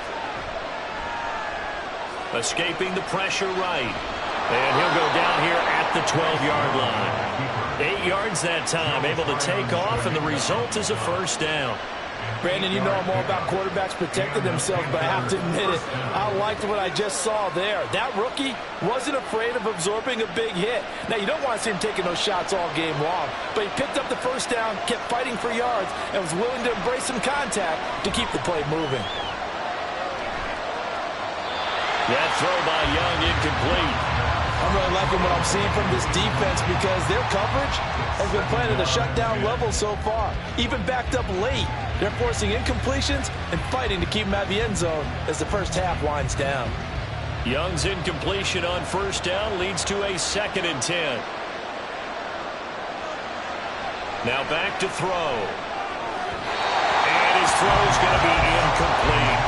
Escaping the pressure right. And he'll go down here at the 12-yard line. 8 yards that time, able to take off, and the result is a first down. Brandon, you know I'm all about quarterbacks protecting themselves, but I have to admit it, I liked what I just saw there. That rookie wasn't afraid of absorbing a big hit. Now, you don't want to see him taking those shots all game long, but he picked up the first down, kept fighting for yards, and was willing to embrace some contact to keep the play moving. That throw by Young incomplete. I'm really liking what I'm seeing from this defense because their coverage has been playing at a shutdown level so far. Even backed up late, they're forcing incompletions and fighting to keep them out of the end zone as the first half winds down. Young's incompletion on first down leads to a 2nd and 10. Now back to throw. And his throw's going to be incomplete.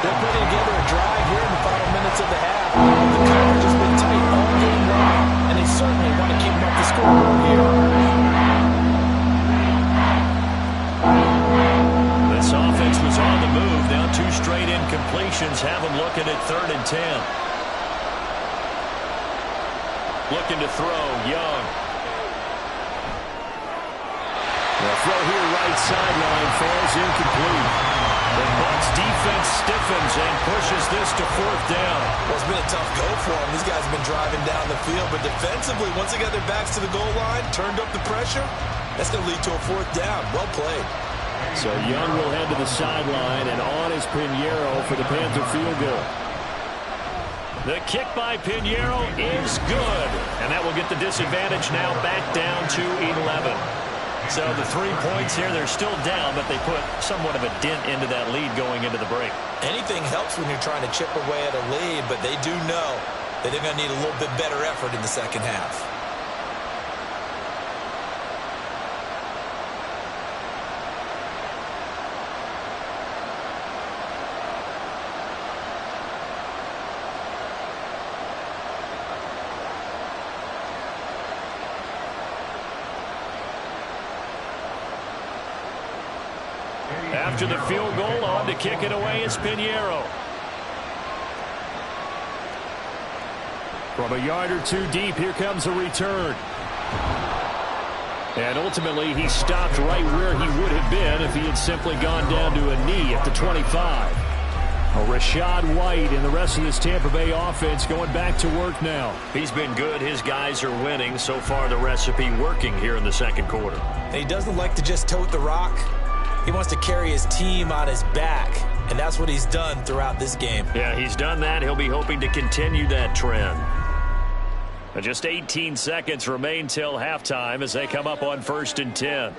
They're putting together a drive here in the final minutes of the half. The coverage has been tight all game long, and they certainly want to keep them up the scoreboard here. This offense was on the move. Now 2 straight incompletions have them looking at 3rd and 10. Looking to throw, Young. The throw here right sideline falls incomplete. The Bucs defense stiffens and pushes this to 4th down. Well, it's been a tough go for them. These guys have been driving down the field, but defensively, once they got their backs to the goal line, turned up the pressure, that's going to lead to a 4th down. Well played. So Young will head to the sideline, and on is Pinheiro for the Panther field goal. The kick by Pinheiro is good, and that will get the disadvantage now back down to 11. So the 3 points here, they're still down, but they put somewhat of a dent into that lead going into the break. Anything helps when you're trying to chip away at a lead, but they do know that they're going to need a little bit better effort in the second half. After the field goal, on to kick it away is Pinheiro. From a yard or 2 deep, here comes a return. And ultimately, he stopped right where he would have been if he had simply gone down to a knee at the 25. Rashad White and the rest of this Tampa Bay offense going back to work now. He's been good. His guys are winning. So far, the recipe working here in the second quarter. And he doesn't like to just tote the rock. He wants to carry his team on his back, and that's what he's done throughout this game. Yeah, he's done that. He'll be hoping to continue that trend. Just 18 seconds remain till halftime as they come up on 1st and 10.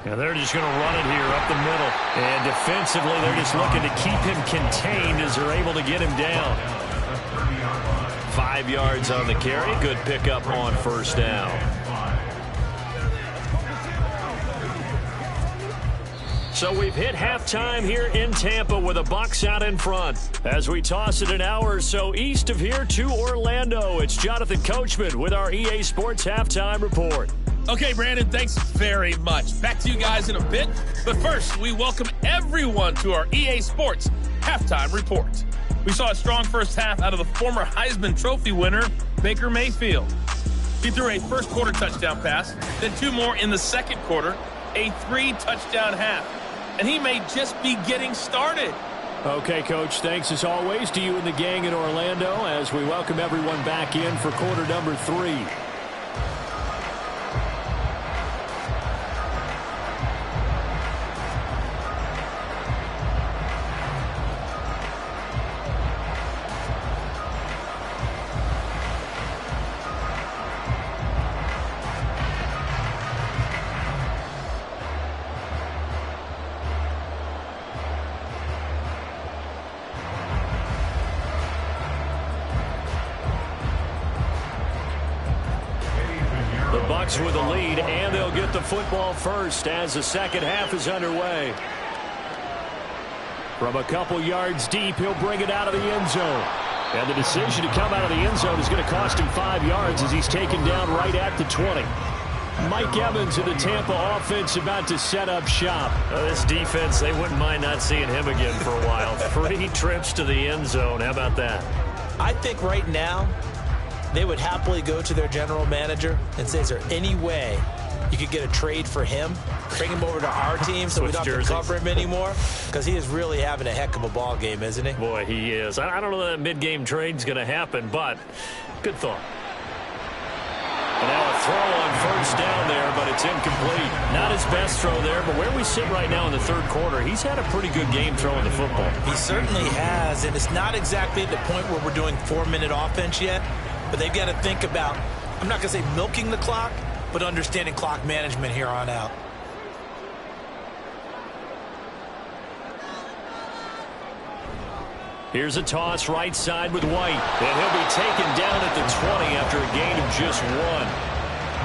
And they're just going to run it here up the middle. And defensively, they're just looking to keep him contained as they're able to get him down. 5 yards on the carry. Good pickup on first down. So we've hit halftime here in Tampa with the Bucs out in front. As we toss it an hour or so east of here to Orlando, it's Jonathan Coachman with our EA Sports Halftime Report. Okay, Brandon, thanks very much. Back to you guys in a bit. But first, we welcome everyone to our EA Sports Halftime Report. We saw a strong first half out of the former Heisman Trophy winner, Baker Mayfield. He threw a first-quarter touchdown pass, then 2 more in the second quarter, a 3-touchdown half. And he may just be getting started. Okay, Coach, thanks as always to you and the gang in Orlando as we welcome everyone back in for quarter number 3. With the lead, and they'll get the football first as the second half is underway. From a couple yards deep, he'll bring it out of the end zone. And the decision to come out of the end zone is going to cost him 5 yards as he's taken down right at the 20. Mike Evans of the Tampa offense about to set up shop. This defense, they wouldn't mind not seeing him again for a while. 3 trips to the end zone. How about that? I think right now, they would happily go to their general manager and say, is there any way you could get a trade for him, bring him over to our team so we don't have to cover him anymore? Because he is really having a heck of a ball game, isn't he? Boy, he is. I don't know that mid-game trade's going to happen, but good thought. And now a throw on first down there, but it's incomplete. Not his best throw there, but where we sit right now in the third quarter, he's had a pretty good game throwing the football. He certainly has, and it's not exactly at the point where we're doing 4-minute offense yet. But they've got to think about, I'm not going to say milking the clock, but understanding clock management here on out. Here's a toss right side with White. And he'll be taken down at the 20 after a gain of just 1.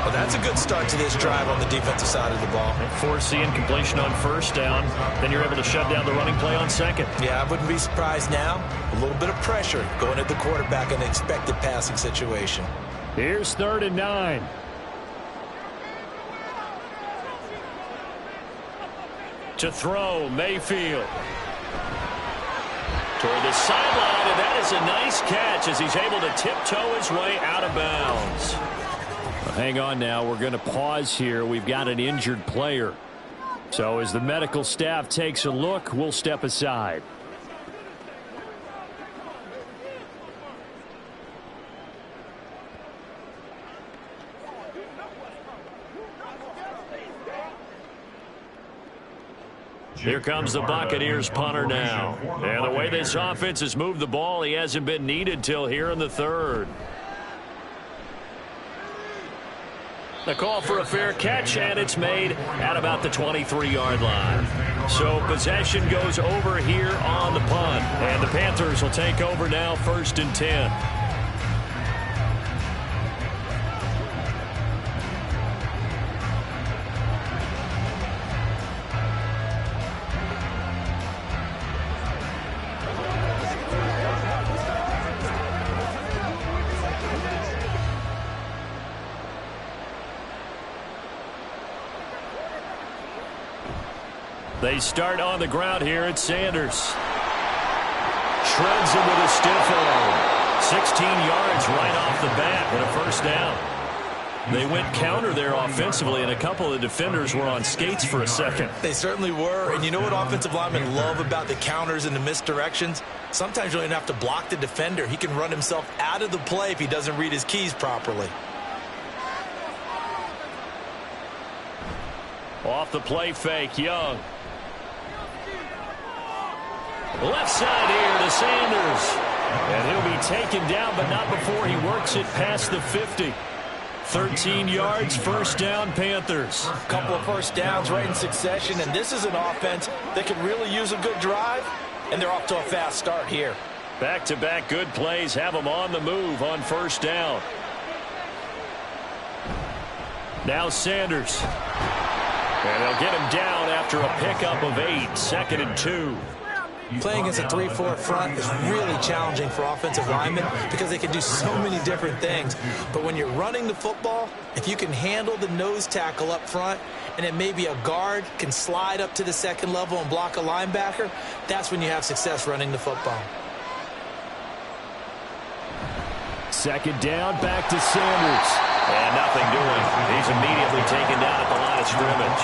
Well, that's a good start to this drive on the defensive side of the ball. Force incompletion on first down. Then you're able to shut down the running play on second. Yeah, I wouldn't be surprised now. A little bit of pressure going at the quarterback in an expected passing situation. Here's 3rd and 9. To throw, Mayfield. Toward the sideline, and that is a nice catch as he's able to tiptoe his way out of bounds. Hang on now. We're going to pause here. We've got an injured player. So as the medical staff takes a look, we'll step aside. Here comes the Buccaneers punter now. And the way this offense has moved the ball, he hasn't been needed till here in the 3rd. The call for a fair catch, and it's made at about the 23-yard line. So possession goes over here on the punt. And the Panthers will take over now, 1st and 10. They start on the ground here at Sanders. Shreds him with a stiff arm. 16 yards right off the bat and a first down. They went counter there offensively, and a couple of the defenders were on skates for a second. They certainly were, and you know what offensive linemen love about the counters and the misdirections? Sometimes you don't even have to block the defender. He can run himself out of the play if he doesn't read his keys properly. Off the play fake, Young. Left side here to Sanders. And he'll be taken down, but not before he works it past the 50. 13 yards, first down, Panthers. A couple of first downs right in succession, and this is an offense that can really use a good drive, and they're off to a fast start here. Back-to-back good plays have them on the move on first down. Now Sanders. And they'll get him down after a pickup of 8, 2nd and 2. Playing against a 3-4 front is really challenging for offensive linemen because they can do so many different things. But when you're running the football, if you can handle the nose tackle up front and then maybe a guard can slide up to the second level and block a linebacker, that's when you have success running the football. Second down, back to Sanders. And nothing doing. He's immediately taken down at the line of scrimmage.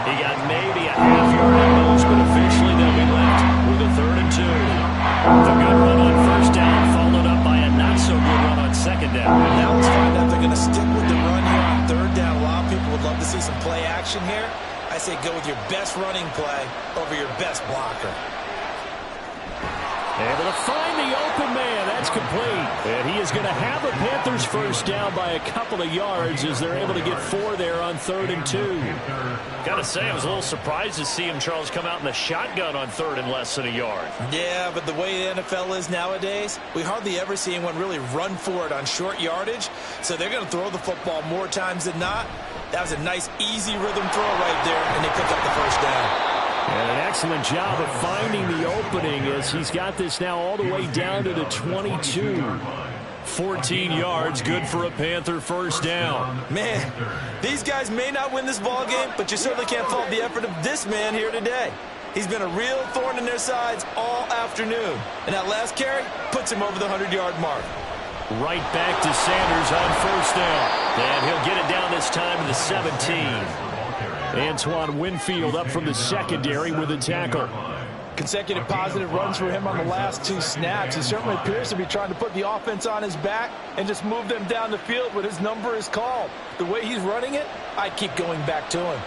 He got maybe a half yard at most, but officially they'll be left with a 3rd and 2. The good run on first down followed up by a not-so-good run on second down. Now let's find out if they're going to stick with the run here on 3rd down. A lot of people would love to see some play action here. I say go with your best running play over your best blocker. Able to find the open man. That's complete. And he is going to have a Panthers first down by a couple of yards as they're able to get 4 there on 3rd and 2. Got to say, I was a little surprised to see him, Charles, come out in the shotgun on 3rd and less than a yard. Yeah, but the way the NFL is nowadays, we hardly ever see anyone really run for it on short yardage. So they're going to throw the football more times than not. That was a nice, easy rhythm throw right there, and they pick up the first down. And an excellent job of finding the opening as he's got this now all the way down to the 22. 14 yards, good for a Panther first down. Man, these guys may not win this ball game, but you certainly can't fault the effort of this man here today. He's been a real thorn in their sides all afternoon. And that last carry puts him over the 100-yard mark. Right back to Sanders on first down. And he'll get it down this time to the 17. Antoine Winfield up from the secondary with a tackle. Consecutive positive runs for him on the last 2 snaps. He certainly appears to be trying to put the offense on his back and just move them down the field when his number is called. The way he's running it, I'd keep going back to him.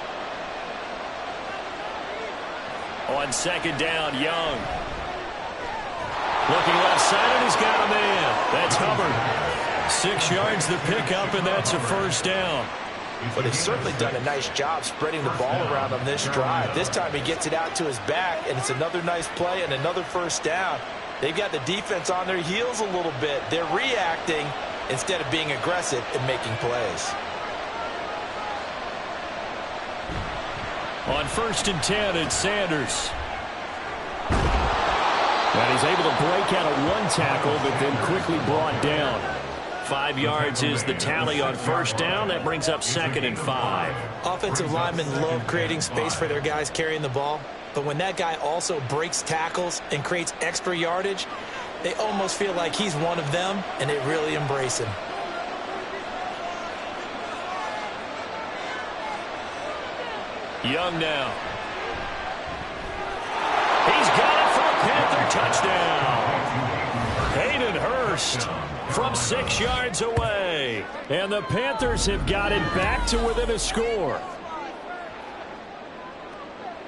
On second down, Young. Looking left side, and he's got a man. That's Hubbard. 6 yards the pickup, and that's a first down. But they've certainly done a nice job spreading the ball around on this drive. This time he gets it out to his back, and it's another nice play and another first down. They've got the defense on their heels a little bit. They're reacting instead of being aggressive and making plays. On 1st and 10, it's Sanders. And he's able to break out of 1 tackle, but then quickly brought down. 5 yards is the tally on first down. That brings up 2nd and 5. Offensive linemen love creating space for their guys carrying the ball. But when that guy also breaks tackles and creates extra yardage, they almost feel like he's one of them, and they really embrace him. Young now. He's got it for a Panther touchdown. Hayden Hurst from 6 yards away. And the Panthers have got it back to within a score.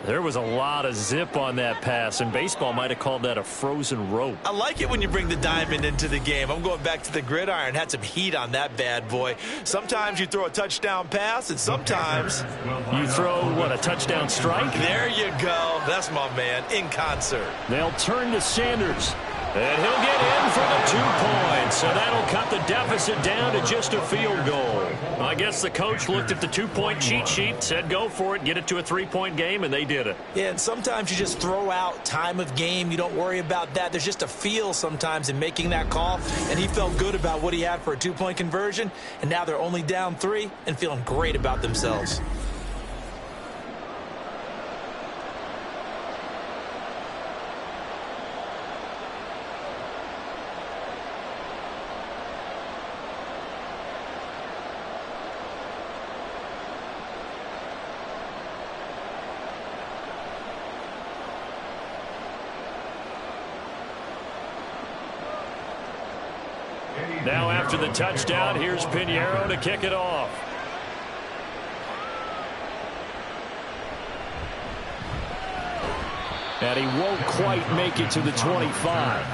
There was a lot of zip on that pass, and baseball might have called that a frozen rope. I like it when you bring the diamond into the game. I'm going back to the gridiron. Had some heat on that bad boy. Sometimes you throw a touchdown pass, and sometimes you throw, what, a touchdown strike? There you go. That's my man, in concert. They'll turn to Sanders. And he'll get in for the 2 points. So that'll cut the deficit down to just a field goal. I guess the coach looked at the 2-point cheat sheet, said go for it, get it to a 3-point game, and they did it. Yeah, and sometimes you just throw out time of game. You don't worry about that. There's just a feel sometimes in making that call. And he felt good about what he had for a 2-point conversion. And now they're only down 3 and feeling great about themselves. Now after the touchdown, here's Pinheiro to kick it off. And he won't quite make it to the 25.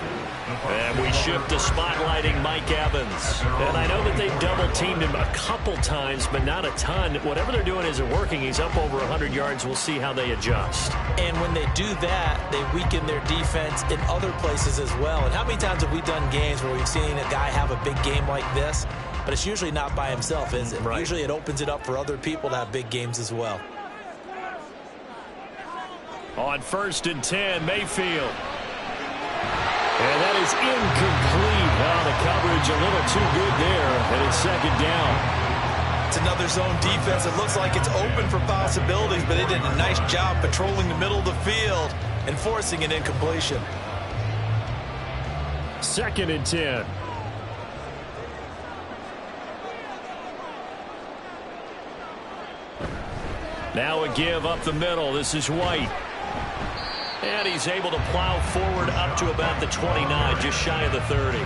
And we shift to spotlighting Mike Evans. And I know that they've double-teamed him a couple times, but not a ton. Whatever they're doing isn't working. He's up over 100 yards. We'll see how they adjust. And when they do that, they weaken their defense in other places as well. And how many times have we done games where we've seen a guy have a big game like this, but it's usually not by himself, is it? Right. Usually it opens it up for other people to have big games as well. On 1st and 10, Mayfield. And that is incomplete. Now the coverage a little too good there, and it's 2nd down. It's another zone defense. It looks like it's open for possibilities, but they did a nice job patrolling the middle of the field and forcing an incompletion. 2nd and 10. Now a give up the middle. This is White. And he's able to plow forward up to about the 29, just shy of the 30.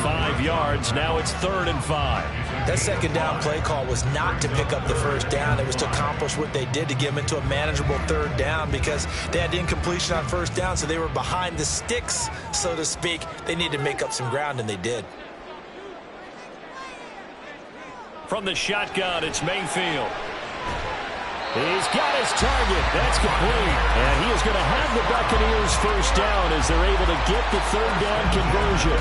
5 yards. Now it's 3rd and 5. That second down play call was not to pick up the first down. It was to accomplish what they did to get them into a manageable 3rd down because they had incompletion on first down, so they were behind the sticks, so to speak. They needed to make up some ground, and they did. From the shotgun, it's Mayfield. He's got his target. That's complete. And he is going to have the Buccaneers first down as they're able to get the 3rd down conversion.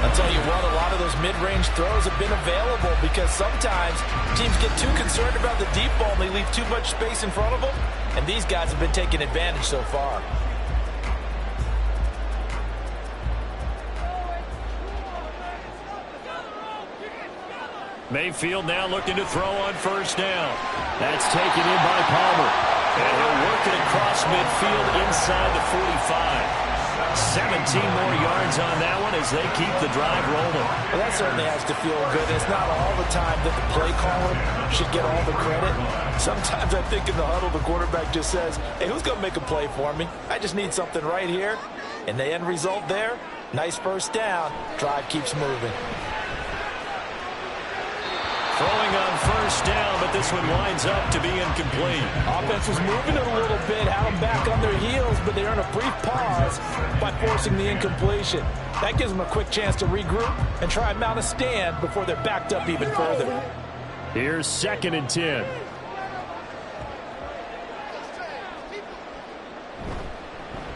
I'll tell you what, a lot of those mid-range throws have been available because sometimes teams get too concerned about the deep ball and they leave too much space in front of them. And these guys have been taking advantage so far. Mayfield now looking to throw on first down. That's taken in by Palmer. And he'll work it across midfield inside the 45. 17 more yards on that one as they keep the drive rolling. Well, that certainly has to feel good. It's not all the time that the play caller should get all the credit. Sometimes I think in the huddle the quarterback just says, hey, who's going to make a play for me? I just need something right here. And the end result there, nice first down. Drive keeps moving. Throwing on first down, but this one winds up to be incomplete. Offense was moving it a little bit, had them back on their heels, but they earn a brief pause by forcing the incompletion. That gives them a quick chance to regroup and try and mount a stand before they're backed up even further. Here's 2nd and 10.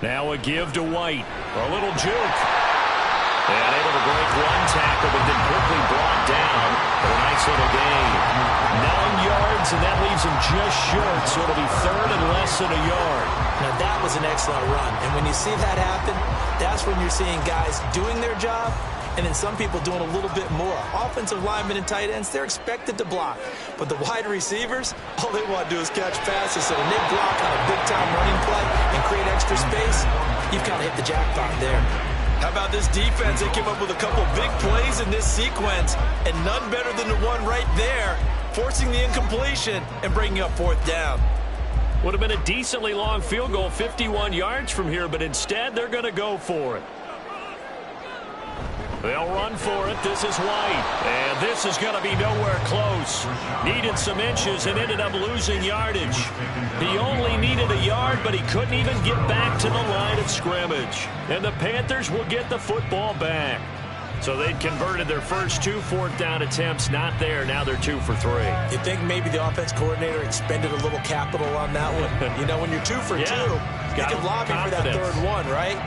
Now a give to White. A little juke. And able to break one tackle, but then quickly brought down for a nice little gain. 9 yards, and that leaves him just short, so it'll be 3rd and less than a yard. Now, that was an excellent run. And when you see that happen, that's when you're seeing guys doing their job and then some people doing a little bit more. Offensive linemen and tight ends, they're expected to block. But the wide receivers, all they want to do is catch passes. So when they block on a big-time running play and create extra space, you've kind of hit the jackpot there. How about this defense? They came up with a couple big plays in this sequence, and none better than the one right there, forcing the incompletion and bringing up 4th down. Would have been a decently long field goal, 51 yards from here, but instead they're going to go for it. They'll run for it. This is White. And this is going to be nowhere close. Needed some inches and ended up losing yardage. He only needed a yard, but he couldn't even get back to the line of scrimmage. And the Panthers will get the football back. So they'd converted their first 2 4th down attempts. Not there. Now they're 2 for 3. You think maybe the offense coordinator expended a little capital on that one? You know, when you're 2 for 2, you can lobby for that 3rd one, right?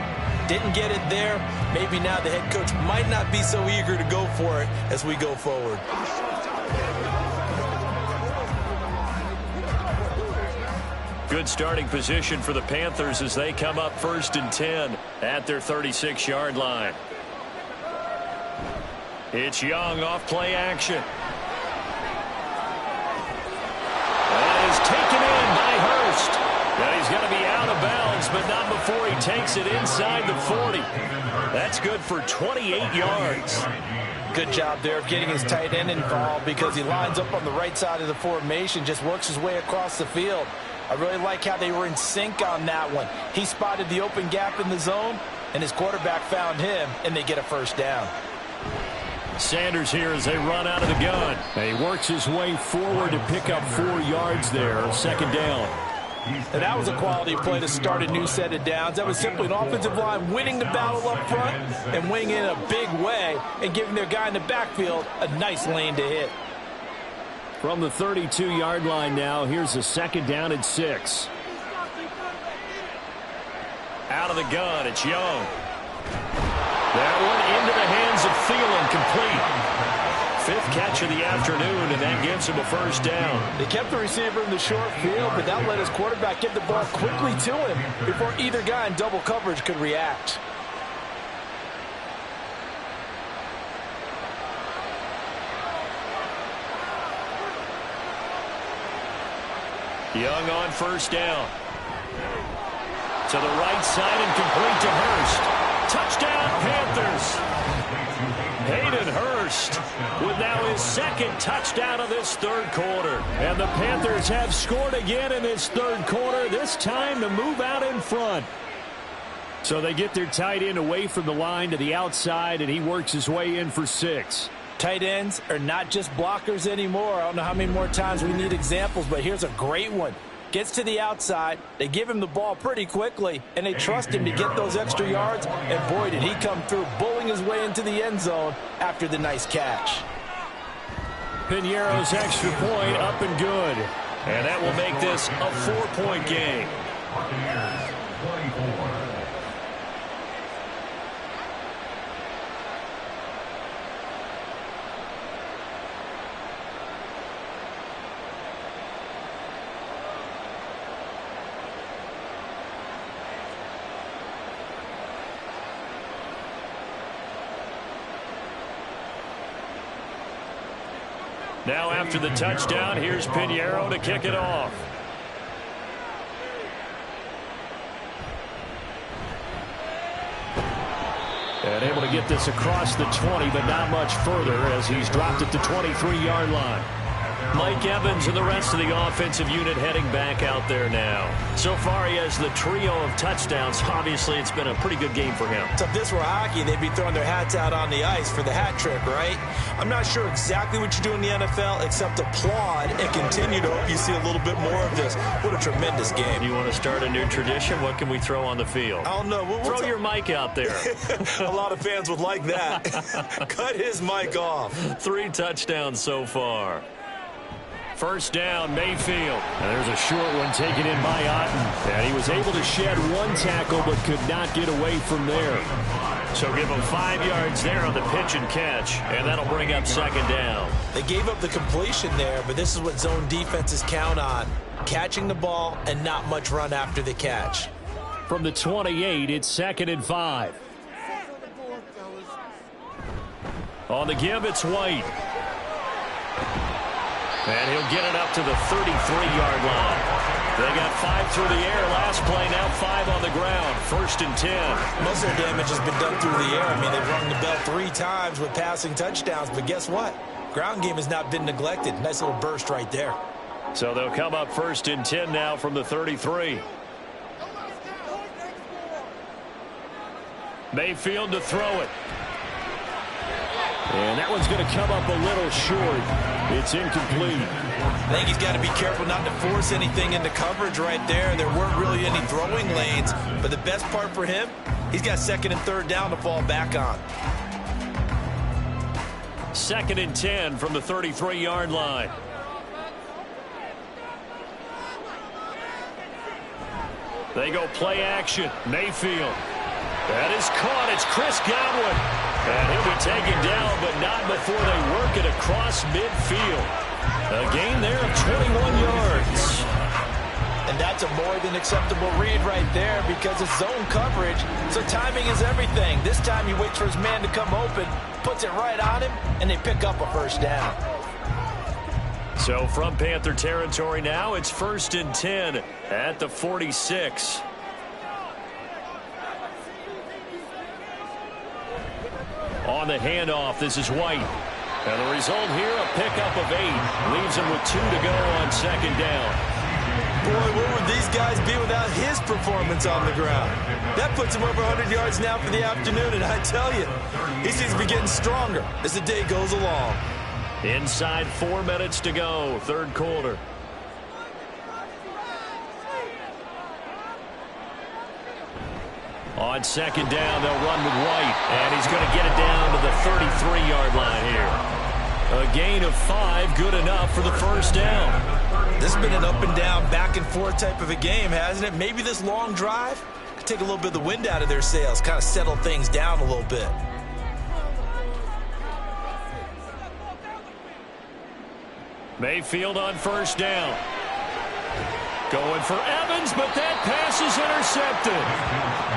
Didn't get it there. Maybe now the head coach might not be so eager to go for it as we go forward. Good starting position for the Panthers as they come up 1st and 10 at their 36-yard line. It's Young off play action. That is taken in by Hurst. Now he's going to be out of bounds, but not before he takes it inside the 40. That's good for 28 yards. Good job there of getting his tight end involved because he lines up on the right side of the formation, just works his way across the field. I really like how they were in sync on that one. He spotted the open gap in the zone, and his quarterback found him, and they get a first down. Sanders here as they run out of the gun. And he works his way forward to pick up 4 yards there, 2nd down. And that was a quality play to start a new set of downs. That was simply an offensive line winning the battle up front and winning in a big way and giving their guy in the backfield a nice lane to hit. From the 32-yard line now, here's a 2nd down and 6. Out of the gun, it's Young. That one into the hands of Thielen, complete. 5th catch of the afternoon, and that gives him a first down. They kept the receiver in the short field, but that let his quarterback get the ball quickly to him before either guy in double coverage could react. Young on first down. To the right side and complete to Hurst. Touchdown, Panthers. Hayden Hurst with now his second touchdown of this third quarter. And the Panthers have scored again in this third quarter, this time to move out in front. So they get their tight end away from the line to the outside, and he works his way in for 6. Tight ends are not just blockers anymore. I don't know how many more times we need examples, but here's a great one. Gets to the outside, they give him the ball pretty quickly, and they trust him to get those extra yards, and boy, did he come through, bullying his way into the end zone after the nice catch. Piñeiro's extra point up and good. And that will make this a 4-point game. Buccaneers 24. Now after the touchdown, here's Piñeiro to kick it off. And able to get this across the 20, but not much further as he's dropped at the 23-yard line. Mike Evans and the rest of the offensive unit heading back out there now. So far, he has the trio of touchdowns. Obviously, it's been a pretty good game for him. So if this were hockey, they'd be throwing their hats out on the ice for the hat trick, right? I'm not sure exactly what you do in the NFL except applaud and continue to hope you see a little bit more of this. What a tremendous game. You want to start a new tradition? What can we throw on the field? I don't know. Throw your mic out there. A lot of fans would like that. Cut his mic off. 3 touchdowns so far. First down, Mayfield. And there's a short one taken in by Otten. And he was able to shed 1 tackle but could not get away from there. So give him 5 yards there on the pitch and catch. And that'll bring up second down. They gave up the completion there, but this is what zone defenses count on. Catching the ball and not much run after the catch. From the 28, it's 2nd and 5. On the give, it's White. And he'll get it up to the 33-yard line. They got 5 through the air last play, now 5 on the ground. 1st and 10. Muscle damage has been done through the air. I mean, they've rung the bell 3 times with passing touchdowns, but guess what? Ground game has not been neglected. Nice little burst right there. So they'll come up 1st and 10 now from the 33. Mayfield to throw it. And that one's going to come up a little short. It's incomplete. I think he's got to be careful not to force anything into coverage right there. There weren't really any throwing lanes, but the best part for him, he's got 2nd and 3rd down to fall back on. 2nd and 10 from the 33-yard line. They go play action. Mayfield. That is caught. It's Chris Godwin. And he'll be taken down, but not before they work it across midfield. A gain there of 21 yards. And that's a more than acceptable read right there because it's zone coverage, so timing is everything. This time he waits for his man to come open, puts it right on him, and they pick up a 1st down. So from Panther territory now, it's 1st and 10 at the 46. On the handoff, this is White. And the result here, a pickup of 8. Leaves him with 2 to go on 2nd down. Boy, where would these guys be without his performance on the ground? That puts him over 100 yards now for the afternoon, and I tell you, he seems to be getting stronger as the day goes along. Inside 4 minutes to go, 3rd quarter. On 2nd down, they'll run with White, and he's going to get it down to the 33-yard line here. A gain of 5, good enough for the 1st down. This has been an up and down, back and forth type of a game, hasn't it? Maybe this long drive could take a little bit of the wind out of their sails, kind of settle things down a little bit. Mayfield on 1st down. Going for Evans, but that pass is intercepted.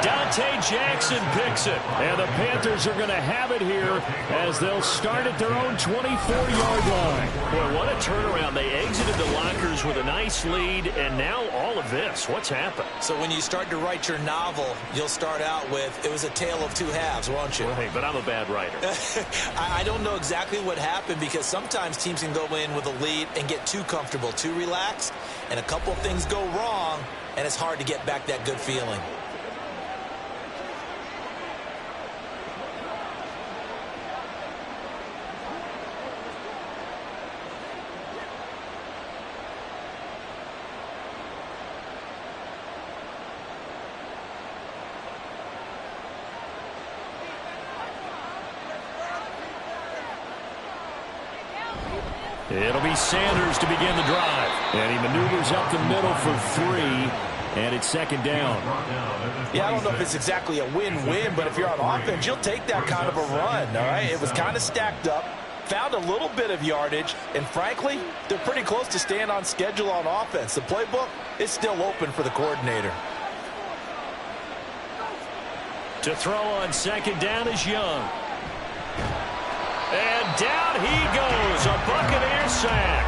Dante Jackson picks it. And the Panthers are going to have it here as they'll start at their own 24-yard line. Boy, what a turnaround. They exited the lockers with a nice lead, and now all of this. What's happened? So when you start to write your novel, you'll start out with, it was a tale of two halves, won't you? Right, but I'm a bad writer. I don't know exactly what happened because sometimes teams can go in with a lead and get too comfortable, too relaxed, and a couple of things go wrong, and it's hard to get back that good feeling. It'll be Sanders to begin the drive. And he maneuvers up the middle for 3, and it's second down. Yeah, I don't know if it's exactly a win-win, but if you're on offense, you'll take that kind of a run, all right? It was kind of stacked up, found a little bit of yardage, and frankly, they're pretty close to staying on schedule on offense. The playbook is still open for the coordinator. To throw on second down is Young. And down he goes, a Buccaneers sack.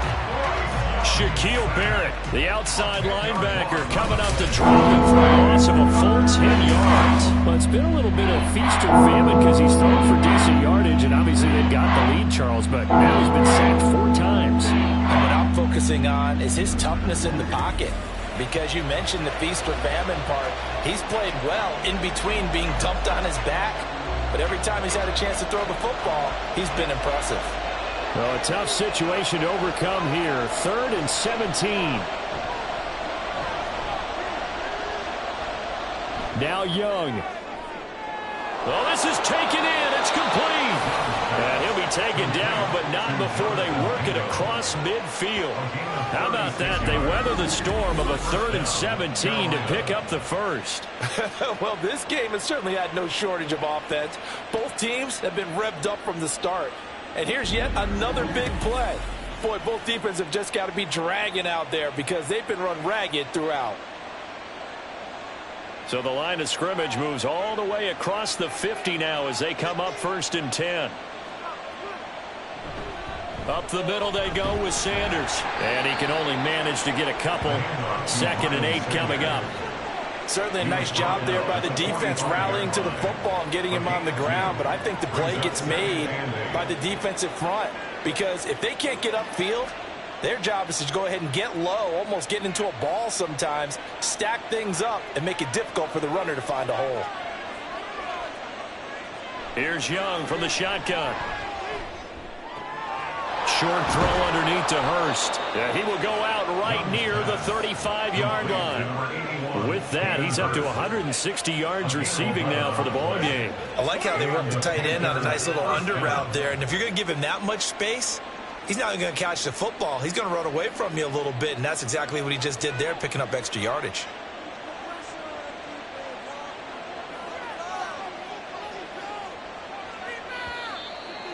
Shaquille Barrett, the outside linebacker, coming up to drop him for a loss of a full 10 yards. Well, it's been a little bit of feast or famine because he's thrown for decent yardage, and obviously they've got the lead, Charles, but now he's been sacked 4 times. And what I'm focusing on is his toughness in the pocket. Because you mentioned the feast or famine part, he's played well in between being dumped on his back. But every time he's had a chance to throw the football, he's been impressive. Well, a tough situation to overcome here. 3rd and 17. Now Young. Well, this is taken in. It's complete. And he'll be taken down, but not before they work it across midfield. How about that? They weather the storm of a 3rd and 17 to pick up the first. Well, this game has certainly had no shortage of offense. Both teams have been revved up from the start. And here's yet another big play. Boy, both defenses have just got to be dragging out there because they've been run ragged throughout. So the line of scrimmage moves all the way across the 50 now as they come up 1st and 10. Up the middle they go with Sanders. And he can only manage to get a couple. 2nd and 8 coming up. Certainly a nice job there by the defense rallying to the football and getting him on the ground. But I think the play gets made by the defensive front. Because if they can't get upfield, their job is to go ahead and get low, almost get into a ball sometimes, stack things up, and make it difficult for the runner to find a hole. Here's Young from the shotgun. Short throw underneath to Hurst. Yeah, he will go out right near the 35-yard line. With that, he's up to 160 yards receiving now for the ball game. I like how they work the tight end on a nice little under route there. And if you're going to give him that much space, he's not going to catch the football. He's going to run away from you a little bit, and that's exactly what he just did there, picking up extra yardage.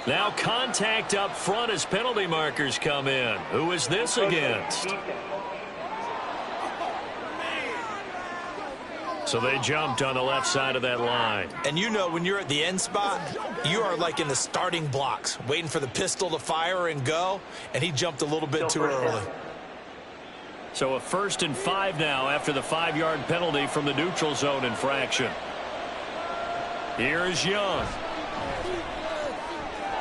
Now contact up front as penalty markers come in. Who is this against? So they jumped on the left side of that line. And you know when you're at the end spot, you are like in the starting blocks, waiting for the pistol to fire and go, and he jumped a little bit too early. So a 1st and 5 now after the 5-yard penalty from the neutral zone infraction. Here's Young.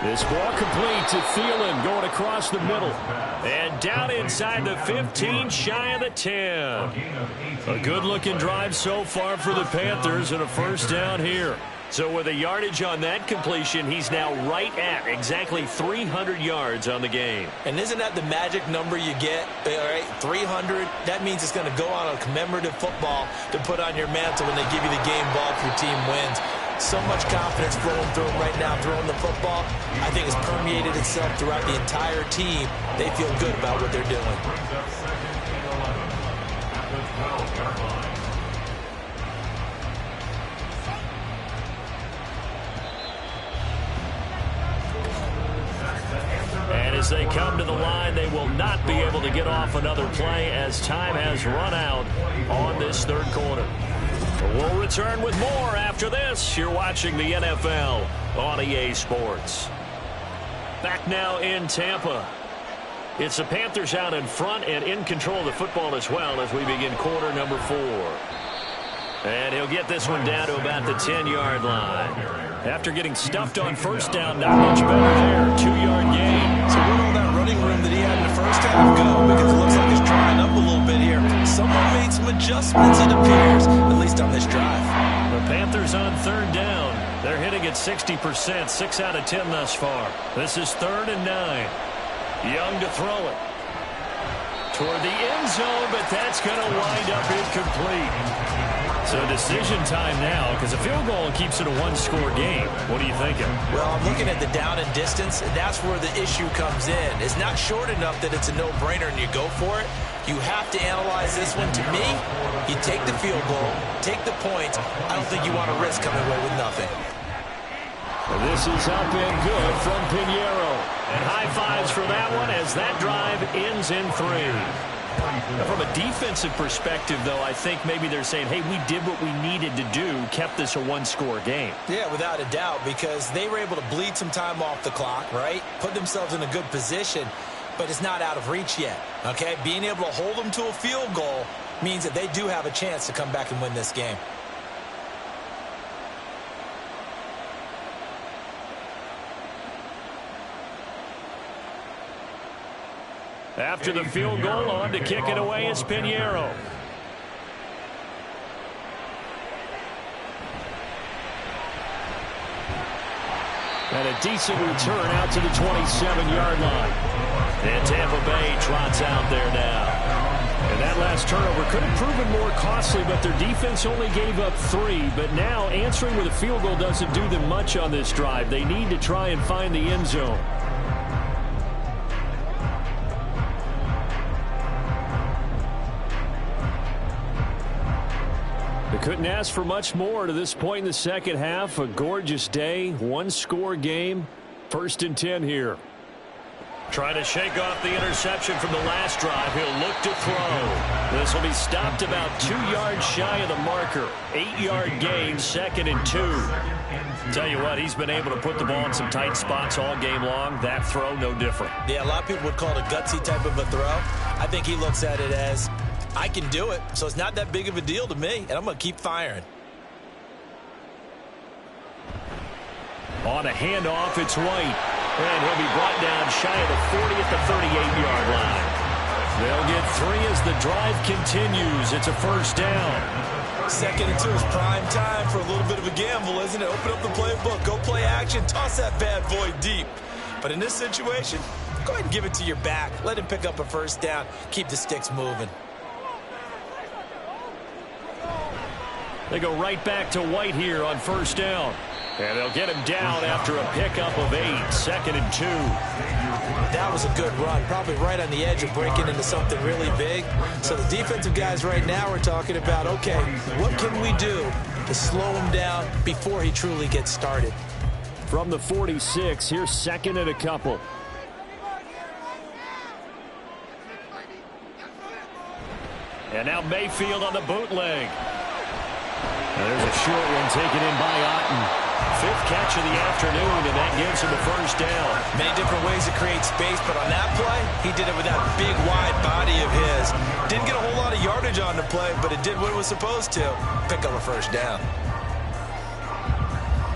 This ball complete to Thielen going across the middle. And down inside the 15, shy of the 10. A good-looking drive so far for the Panthers and a 1st down here. So with a yardage on that completion, he's now right at exactly 300 yards on the game. And isn't that the magic number you get? All right, 300. That means it's going to go on a commemorative football to put on your mantle when they give you the game ball if your team wins. So much confidence flowing through him right now, throwing the football. I think it's permeated itself throughout the entire team. They feel good about what they're doing. And As they come to the line, they will not be able to get off another play as time has run out on this third quarter. We'll return with more after this. You're watching the NFL on EA Sports. Back now in Tampa. It's the Panthers out in front and in control of the football as well as we begin quarter number 4. And he'll get this one down to about the 10-yard line. After getting stuffed on first down, not much better there. 2-yard gain. So where'd all that running room that he had in the first half go? Because it looks like it's drying up a little bit here. Someone made some adjustments, it appears, at least on this drive. The Panthers on third down. They're hitting at 60%, 6 out of 10 thus far. This is 3rd and 9. Young to throw it. Toward the end zone, but that's going to wind up incomplete. So decision time now, because a field goal keeps it a one-score game. What are you thinking? Well, I'm looking at the down and distance, and that's where the issue comes in. It's not short enough that it's a no-brainer and you go for it. You have to analyze this one. To me, you take the field goal, take the points. I don't think you want to risk coming away with nothing. This is up and good from Pinheiro. And high fives for that one as that drive ends in 3. Now, from a defensive perspective, though, I think maybe they're saying, hey, we did what we needed to do, kept this a one-score game. Yeah, without a doubt, because they were able to bleed some time off the clock, right? Put themselves in a good position, but it's not out of reach yet, okay? Being able to hold them to a field goal means that they do have a chance to come back and win this game. After the field goal, on to kick it away is Pinheiro. And a decent return out to the 27-yard line. And Tampa Bay trots out there now. And that last turnover could have proven more costly, but their defense only gave up 3. But now answering with a field goal doesn't do them much on this drive. They need to try and find the end zone. They couldn't ask for much more to this point in the second half. A gorgeous day, one-score game. 1st and 10 here. Trying to shake off the interception from the last drive. He'll look to throw. This will be stopped about 2 yards shy of the marker. 8-yard gain, 2nd and 2. Tell you what, he's been able to put the ball in some tight spots all game long. That throw, no different. Yeah, a lot of people would call it a gutsy type of a throw. I think he looks at it as, I can do it, so it's not that big of a deal to me, and I'm going to keep firing. On a handoff, it's White. And he'll be brought down shy of the 40 at the 38-yard line. They'll get 3 as the drive continues. It's a 1st down. 2nd and 2 is prime time for a little bit of a gamble, isn't it? Open up the playbook, go play action, toss that bad boy deep. But in this situation, go ahead and give it to your back. Let him pick up a 1st down. Keep the sticks moving. They go right back to White here on 1st down. And they'll get him down after a pickup of 8, 2nd and 2. That was a good run, probably right on the edge of breaking into something really big. So the defensive guys right now are talking about, okay, what can we do to slow him down before he truly gets started? From the 46, here's 2nd and a couple. And now Mayfield on the bootleg. There's a short one taken in by Otten. 5th catch of the afternoon, and that gives him a 1st down. Many different ways to create space, but on that play, he did it with that big, wide body of his. Didn't get a whole lot of yardage on the play, but it did what it was supposed to. Pick up a 1st down.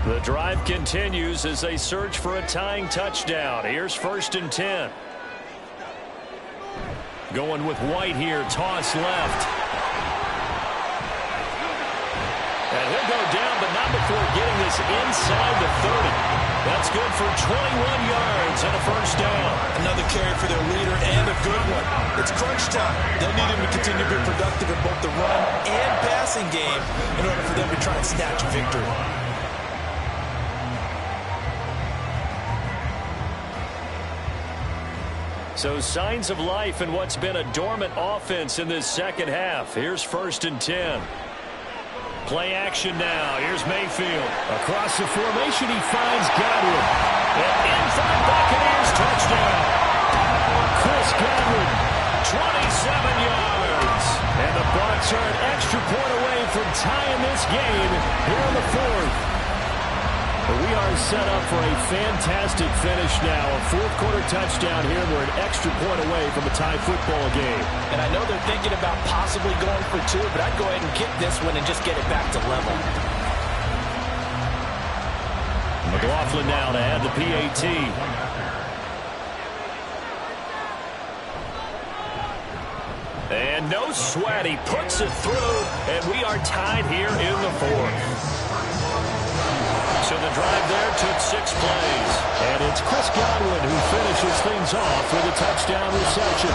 The drive continues as they search for a tying touchdown. Here's 1st and 10. Going with White here, toss left. And he'll go down, but not before getting this inside the 30. That's good for 21 yards and a 1st down. Another carry for their leader and a good one. It's crunch time. They'll need him to continue to be productive in both the run and passing game in order for them to try and snatch a victory. So signs of life in what's been a dormant offense in this second half. Here's 1st and 10. Play action now. Here's Mayfield. Across the formation, he finds Godwin. And in front, Buccaneers touchdown. yards. And the Bucs are an extra point away from tying this game here in the fourth. We are set up for a fantastic finish now. A fourth-quarter touchdown here. We're an extra point away from a tie football game. And I know they're thinking about possibly going for two, but I'd go ahead and kick this one and just get it back to level. McLaughlin now to add the PAT. And no sweat. He puts it through, and we are tied here in the fourth. So the drive there took 6 plays. And it's Chris Godwin who finishes things off with a touchdown reception.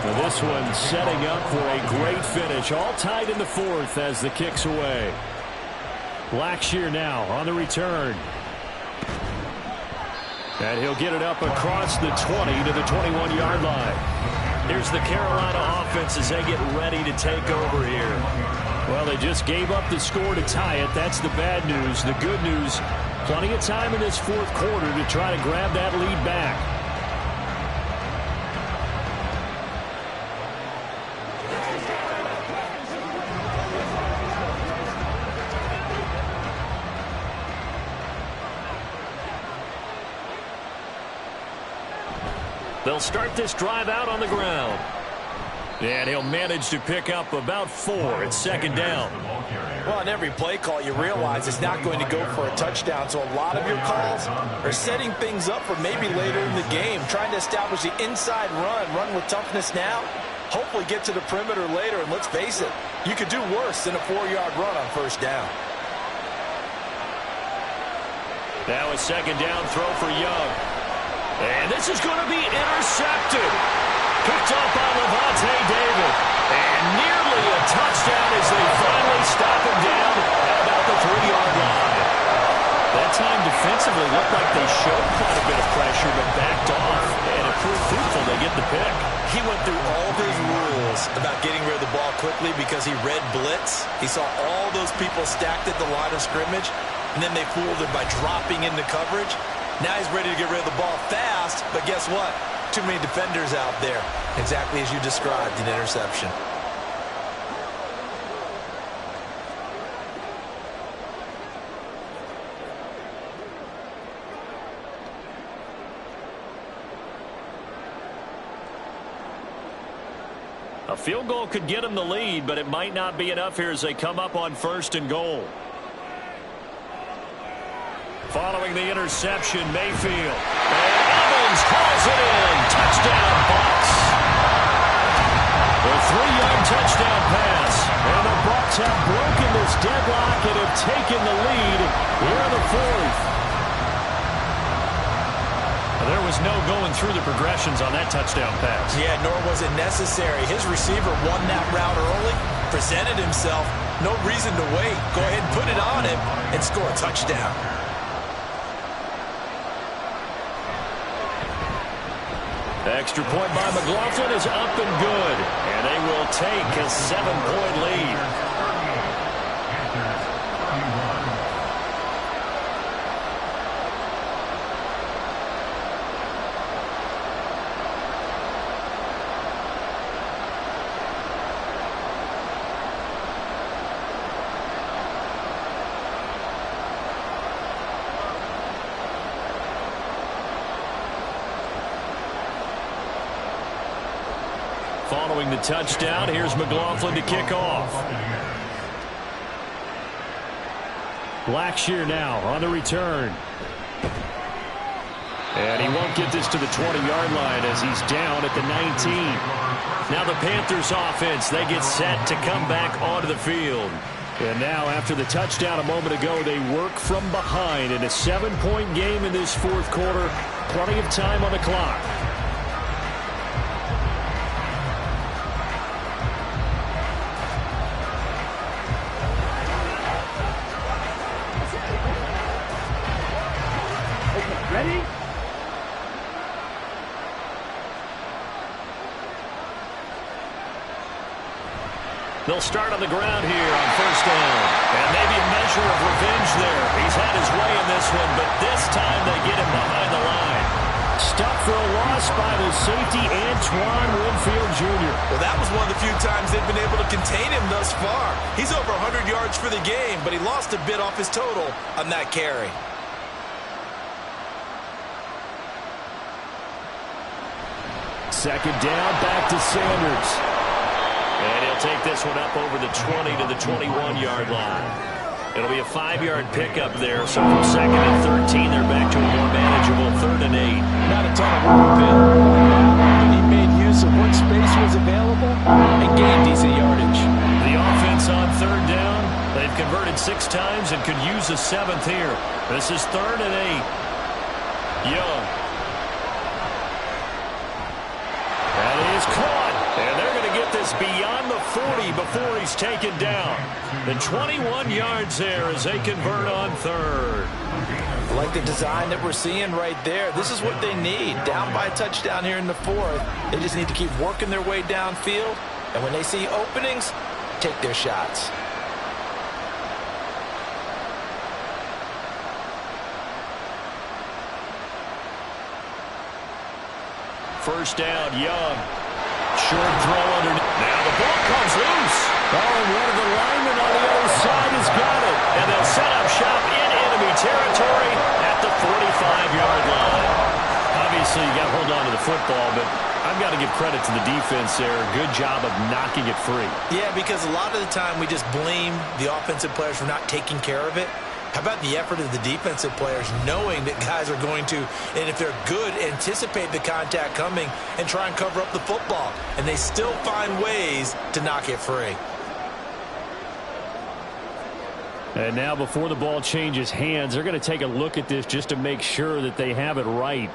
Well, this one setting up for a great finish. All tied in the fourth as the kick's away. Blackshear now on the return. And he'll get it up across the 20 to the 21-yard line. Here's the Carolina offense as they get ready to take over here. Well, they just gave up the score to tie it. That's the bad news. The good news, plenty of time in this fourth quarter to try to grab that lead back. They'll start this drive out on the ground. And he'll manage to pick up about 4. It's second down. Well, on every play call, you realize it's not going to go for a touchdown. So a lot of your calls are setting things up for maybe later in the game, trying to establish the inside run with toughness now, hopefully get to the perimeter later. And let's face it, you could do worse than a 4-yard run on first down. Now a second down throw for Young. And this is going to be intercepted. Picked up by Levante David. And nearly a touchdown as they finally stop him down at about the 3-yard line. That time defensively looked like they showed quite a bit of pressure but backed off. And it proved fruitful. They get the pick. He went through all of his rules about getting rid of the ball quickly because he read blitz. He saw all those people stacked at the line of scrimmage. And then they fooled him by dropping into coverage. Now he's ready to get rid of the ball fast, but guess what? Too many defenders out there. Exactly as you described, an interception. A field goal could get them the lead, but it might not be enough here as they come up on 1st and goal. Following the interception, Mayfield. And Evans calls it in. Touchdown, Bucs. A 3-yard touchdown pass. And the Bucs have broken this deadlock and have taken the lead here in the fourth. There was no going through the progressions on that touchdown pass. Yeah, nor was it necessary. His receiver won that route early, presented himself. No reason to wait. Go ahead and put it on him and score a touchdown. Extra point by McLaughlin is up and good. And they will take a 7-point lead. Following the touchdown, here's McLaughlin to kick off. Blackshear now on the return. And he won't get this to the 20-yard line as he's down at the 19. Now the Panthers offense, they get set to come back onto the field. And now after the touchdown a moment ago, they work from behind in a 7-point game in this fourth quarter. Plenty of time on the clock. They'll start on the ground here on first down. And maybe a measure of revenge there. He's had his way in this one, but this time they get him behind the line. Stuck for a loss by the safety, Antoine Winfield Jr. Well, that was one of the few times they've been able to contain him thus far. He's over 100 yards for the game, but he lost a bit off his total on that carry. Second down, back to Sanders. And he'll take this one up over the 20 to the 21-yard line. It'll be a 5-yard pickup there, so from second and 13, they're back to a more manageable 3rd and 8. Not a ton of work, Bill. But he made use of what space was available and gained decent yardage. The offense on 3rd down, they've converted 6 times and could use a 7th here. This is 3rd and 8. Young. That is caught. And they're going to get this beyond the 40 before he's taken down. The 21 yards there as they convert on 3rd. I like the design that we're seeing right there. This is what they need. Down by a touchdown here in the 4th. They just need to keep working their way downfield. And when they see openings, take their shots. First down, Young. Short throw underneath. Now the ball comes loose. Oh, and one of the linemen on the other side has got it. And they'll set up shop in enemy territory at the 45-yard line. Obviously, you got to hold on to the football, but I've got to give credit to the defense there. Good job of knocking it free. Yeah, because a lot of the time we just blame the offensive players for not taking care of it. How about the effort of the defensive players knowing that guys are going to, and if they're good, anticipate the contact coming and try and cover up the football. And they still find ways to knock it free. And now before the ball changes hands, they're going to take a look at this just to make sure that they have it right.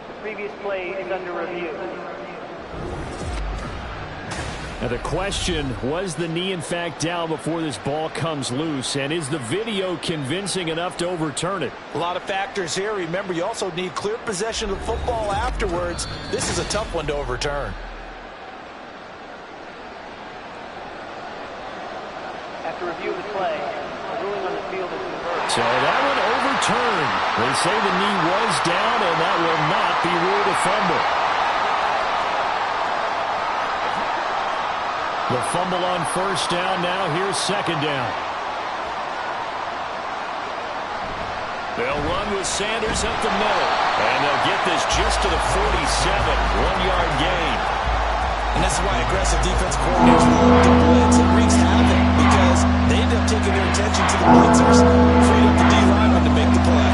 The previous play is under review. Now the question, was the knee in fact down before this ball comes loose? And is the video convincing enough to overturn it? A lot of factors here. Remember, you also need clear possession of the football afterwards. This is a tough one to overturn. After review of the play, the ruling on the field is reversed. So that one overturned. They say the knee was down, and that will not be ruled a fumble. The fumble on first down. Now here's second down. They'll run with Sanders up the middle. And they'll get this just to the 47. 1-yard gain. And this is why aggressive defense coordinators love to blitz. It wreaks havoc because they end up taking their attention to the blitzers, freed up the D lineman to make the play.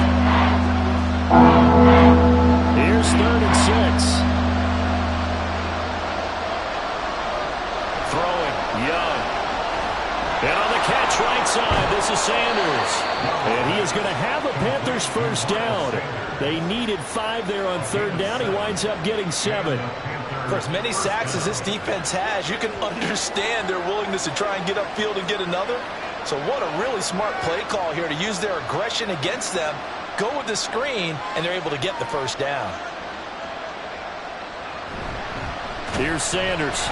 Here's 3rd and 6. Young. And on the catch right side, this is Sanders. And he is going to have a Panthers first down. They needed 5 there on 3rd down. He winds up getting 7. For as many sacks as this defense has, you can understand their willingness to try and get upfield and get another. So what a really smart play call here to use their aggression against them, go with the screen, and they're able to get the first down. Here's Sanders.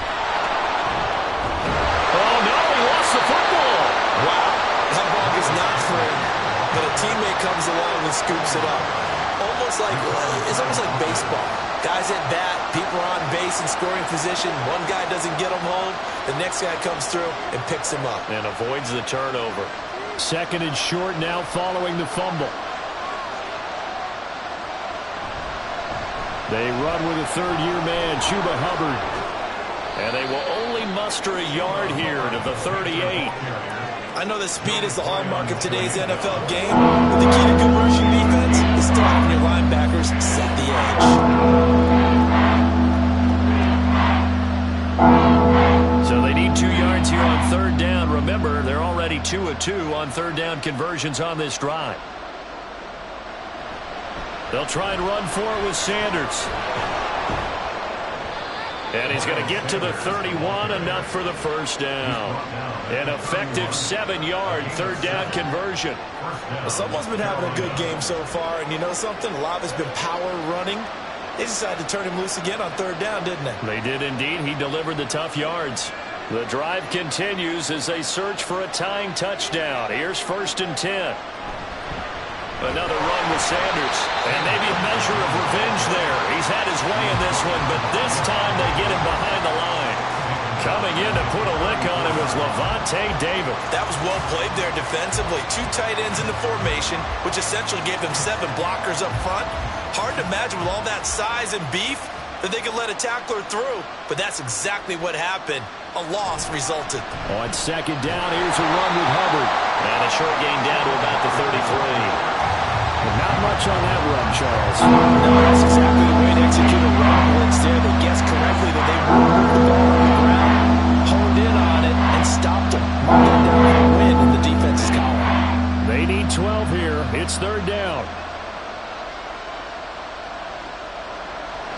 Oh, no, he lost the football. Wow, that ball is not free, but a teammate comes along and scoops it up. It's almost like baseball. Guys at bat, people are on base in scoring position. One guy doesn't get him home. The next guy comes through and picks him up. And avoids the turnover. Second and short now following the fumble. They run with a third-year man, Chuba Hubbard. And they will only muster a yard here to the 38. I know that speed is the hallmark of today's NFL game, but the key to good rushing defense is still having your linebackers set the edge. So they need 2 yards here on 3rd down. Remember, they're already 2 of 2 on 3rd down conversions on this drive. They'll try and run for it with Sanders. And he's going to get to the 31, enough for the first down. An effective 7-yard 3rd down conversion. Well, someone's been having a good game so far, and you know something? A lot has been power running. They decided to turn him loose again on 3rd down, didn't they? They did indeed. He delivered the tough yards. The drive continues as they search for a tying touchdown. Here's 1st and 10. Another run with Sanders. And maybe a measure of revenge there. He's had his way in this one, but this time they get him behind the line. Coming in to put a lick on him was Levante David. That was well played there defensively. 2 tight ends in the formation, which essentially gave them 7 blockers up front. Hard to imagine with all that size and beef that they could let a tackler through. But that's exactly what happened. A loss resulted. On 2nd down, here's a run with Hubbard. And a short gain down to about the 33. Not much on that run, Charles. No, that's exactly the way to execute a run blitz there. They guessed correctly that they would move the ball on the ground, honed in on it, and stopped them. Moving down for a win in the defense's column. They need 12 here. It's 3rd down.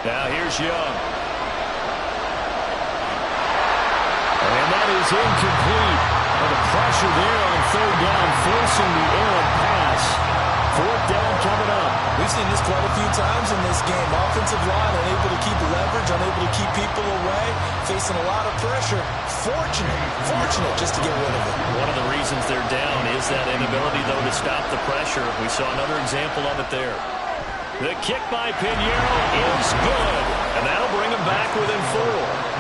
Now here's Young. And that is incomplete. And the pressure there on 3rd down, forcing the errant pass. 4th down coming up. We've seen this quite a few times in this game. Offensive line unable to keep leverage, unable to keep people away, facing a lot of pressure. Fortunate just to get rid of it. One of the reasons they're down is that inability, though, to stop the pressure. We saw another example of it there. The kick by Pinheiro is good, and that'll bring him back within 4.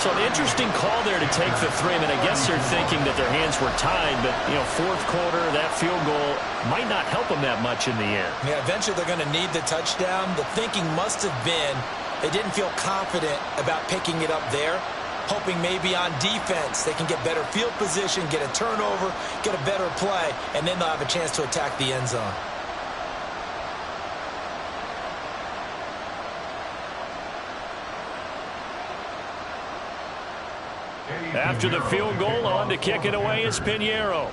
So an interesting call there to take the 3. I mean, I guess they're thinking that their hands were tied, but, 4th quarter, that field goal might not help them that much in the end. Yeah, eventually they're going to need the touchdown. The thinking must have been they didn't feel confident about picking it up there, hoping maybe on defense they can get better field position, get a turnover, get a better play, and then they'll have a chance to attack the end zone. After the field goal, on to kick it away is Pinheiro.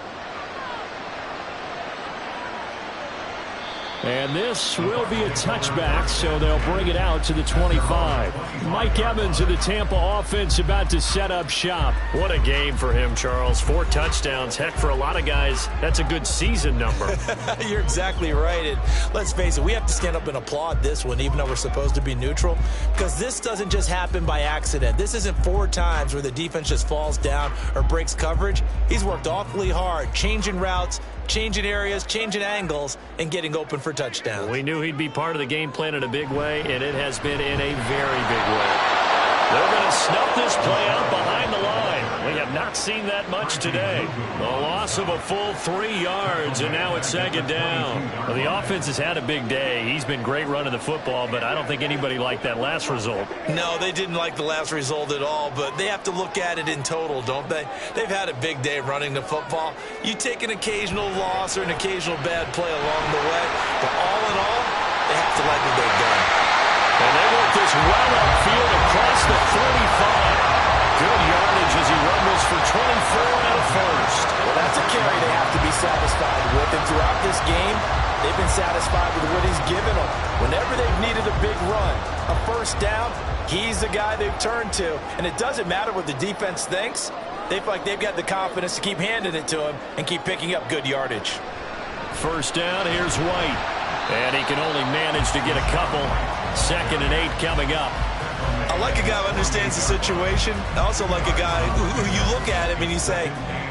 And this will be a touchback, so they'll bring it out to the 25. Mike Evans of the Tampa offense about to set up shop. What a game for him, Charles. 4 touchdowns. Heck, for a lot of guys, that's a good season number. You're exactly right. And let's face it, we have to stand up and applaud this one, even though we're supposed to be neutral, because this doesn't just happen by accident. This isn't 4 times where the defense just falls down or breaks coverage. He's worked awfully hard, changing routes, changing areas, changing angles, and getting open for touchdowns. We knew he'd be part of the game plan in a big way, and it has been in a very big way. They're going to snuff this play out behind the line. We have not seen that much today. A loss of a full 3 yards, and now it's 2nd down. Well, the offense has had a big day. He's been great running the football, but I don't think anybody liked that last result. No, they didn't like the last result at all, but they have to look at it in total, don't they? They've had a big day running the football. You take an occasional loss or an occasional bad play along the way, but all in all, they have to like what they've done. And they work this well upfield across the 35. Good yardage as he rumbles for 24 and a first. Well, that's a carry they have to be satisfied with. And throughout this game, they've been satisfied with what he's given them. Whenever they've needed a big run, a 1st down, he's the guy they've turned to. And it doesn't matter what the defense thinks. They feel like they've got the confidence to keep handing it to him and keep picking up good yardage. 1st down, here's White. And he can only manage to get a couple. 2nd and 8 coming up. I like a guy who understands the situation. I also like a guy who you look at him and you say,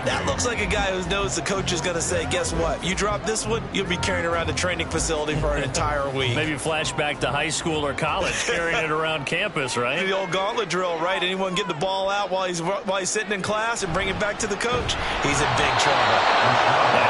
that looks like a guy who knows the coach is going to say, guess what? You drop this one, you'll be carrying around a training facility for an entire week. Maybe flashback to high school or college, carrying it around campus, right? The old gauntlet drill, right? Anyone get the ball out while he's sitting in class and bring it back to the coach? He's in big trouble.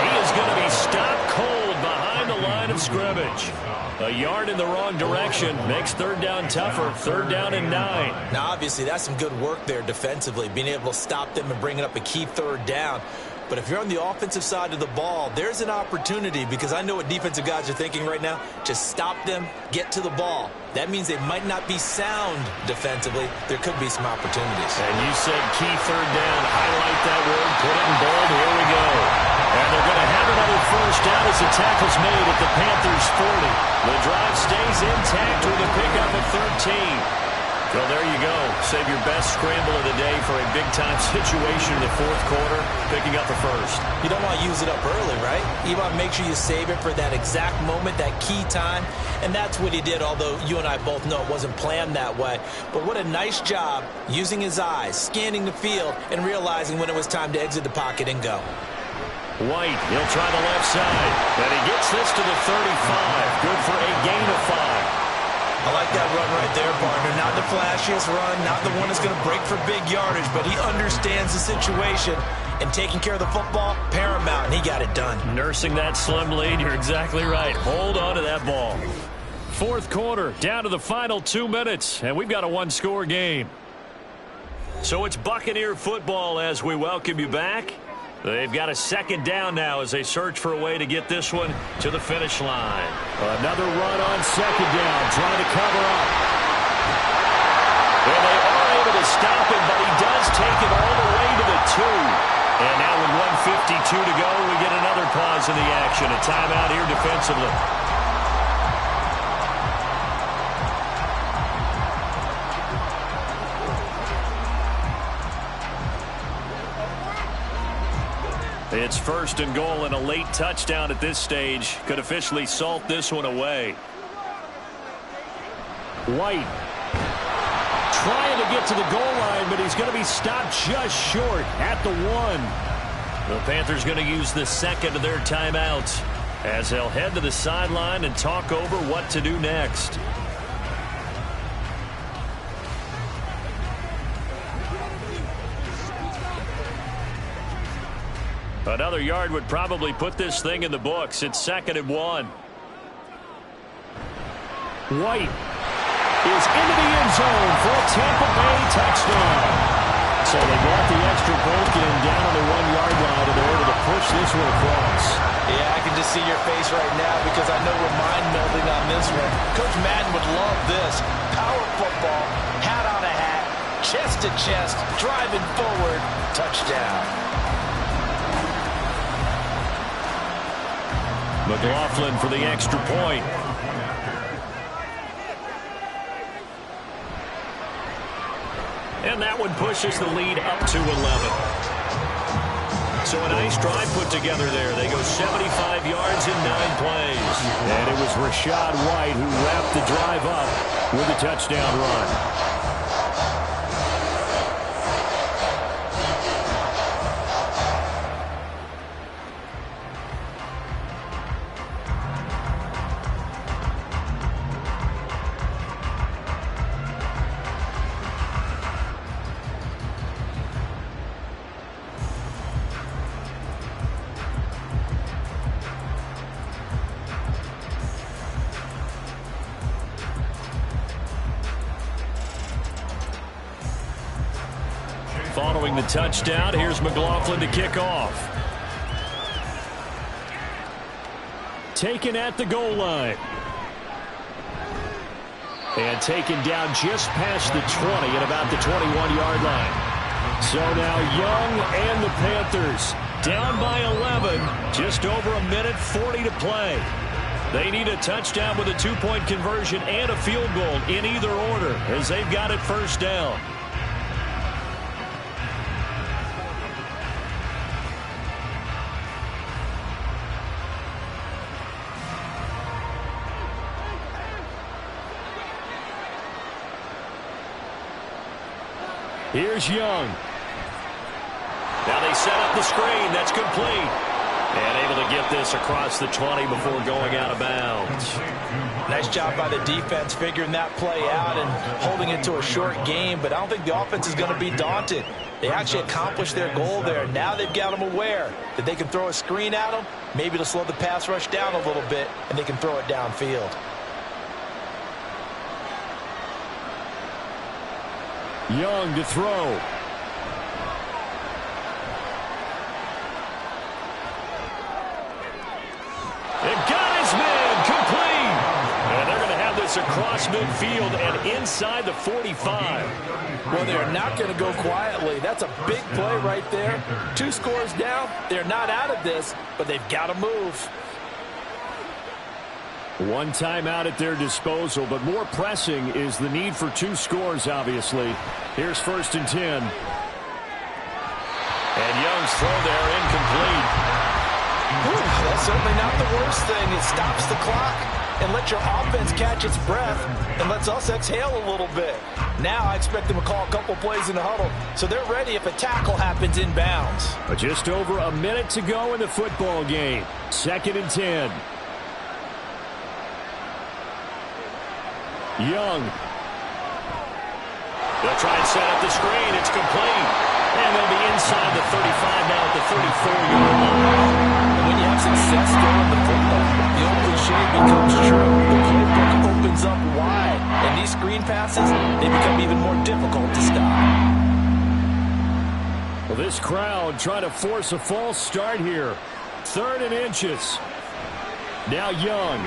He is going to be stopped cold behind the line of scrimmage. A yard in the wrong direction makes 3rd down tougher. 3rd down and 9. Now, obviously, that's some good work there defensively, being able to stop them and bringing up a key 3rd down. But if you're on the offensive side of the ball, there's an opportunity, because I know what defensive guys are thinking right now. Just stop them, get to the ball. That means they might not be sound defensively. There could be some opportunities. And you said key 3rd down. Highlight that word. Put it in bold. Here we go. And they're going to have another 1st down as the tackle's made at the Panthers' 40. The drive stays intact with a pickup of 13. Well, there you go. Save your best scramble of the day for a big-time situation in the fourth quarter, picking up the first. You don't want to use it up early, right? You want to make sure you save it for that exact moment, that key time. And that's what he did, although you and I both know it wasn't planned that way. But what a nice job using his eyes, scanning the field, and realizing when it was time to exit the pocket and go. White, he'll try the left side. And he gets this to the 35. Good for a gain of 5. I like that run right there, partner. Not the flashiest run, not the one that's going to break for big yardage, but he understands the situation, and taking care of the football, paramount, and he got it done. Nursing that slim lead, you're exactly right. Hold on to that ball. Fourth quarter, down to the final 2 minutes, and we've got a one-score game. So it's Buccaneer football as we welcome you back. They've got a second down now as they search for a way to get this one to the finish line. Another run on second down, trying to cover up. And they are able to stop him, but he does take it all the way to the 2. And now with 1:52 to go, we get another pause in the action. A timeout here defensively. It's first and goal, and a late touchdown at this stage could officially salt this one away. White trying to get to the goal line, but he's going to be stopped just short at the 1. The Panthers going to use the second of their timeouts as they'll head to the sideline and talk over what to do next. Another yard would probably put this thing in the books. It's 2nd and 1. White is into the end zone for a Tampa Bay touchdown. So they brought the extra point in down on the 1-yard line in order to push this one across. Yeah, I can just see your face right now because I know we're mind-melding on this one. Coach Madden would love this. Power football, hat on a hat, chest to chest, driving forward, touchdown. McLaughlin for the extra point. And that one pushes the lead up to 11. So a nice drive put together there. They go 75 yards in 9 plays. And it was Rashad White who wrapped the drive up with a touchdown run. Following the touchdown, here's McLaughlin to kick off. Taken at the goal line. And taken down just past the 20 at about the 21-yard line. So now Young and the Panthers down by 11, just over 1:40 to play. They need a touchdown with a 2-point conversion and a field goal in either order as they've got it first down. Here's Young. Now they set up the screen. That's complete. And able to get this across the 20 before going out of bounds. Nice job by the defense figuring that play out and holding it to a short game, but I don't think the offense is going to be daunted. They actually accomplished their goal there. Now they've got them aware that they can throw a screen at them, maybe to slow the pass rush down a little bit, and they can throw it downfield. Young to throw. It got his man complete. And they're going to have this across midfield and inside the 45. Well, they're not going to go quietly. That's a big play right there. 2 scores down. They're not out of this, but they've got to move. One timeout at their disposal, but more pressing is the need for 2 scores, obviously. Here's 1st and 10. And Young's throw there incomplete. That's certainly not the worst thing. It stops the clock and lets your offense catch its breath and lets us exhale a little bit. Now I expect them to call a couple plays in the huddle so they're ready if a tackle happens inbounds. But just over a minute to go in the football game. 2nd and 10. Young. They'll try and set up the screen. It's complete. And they'll be inside the 35 now at the 34-yard line. And when you have success throwing the football, the old cliche becomes true. The playbook opens up wide. And these screen passes, they become even more difficult to stop. Well, this crowd trying to force a false start here. 3rd and inches. Now Young.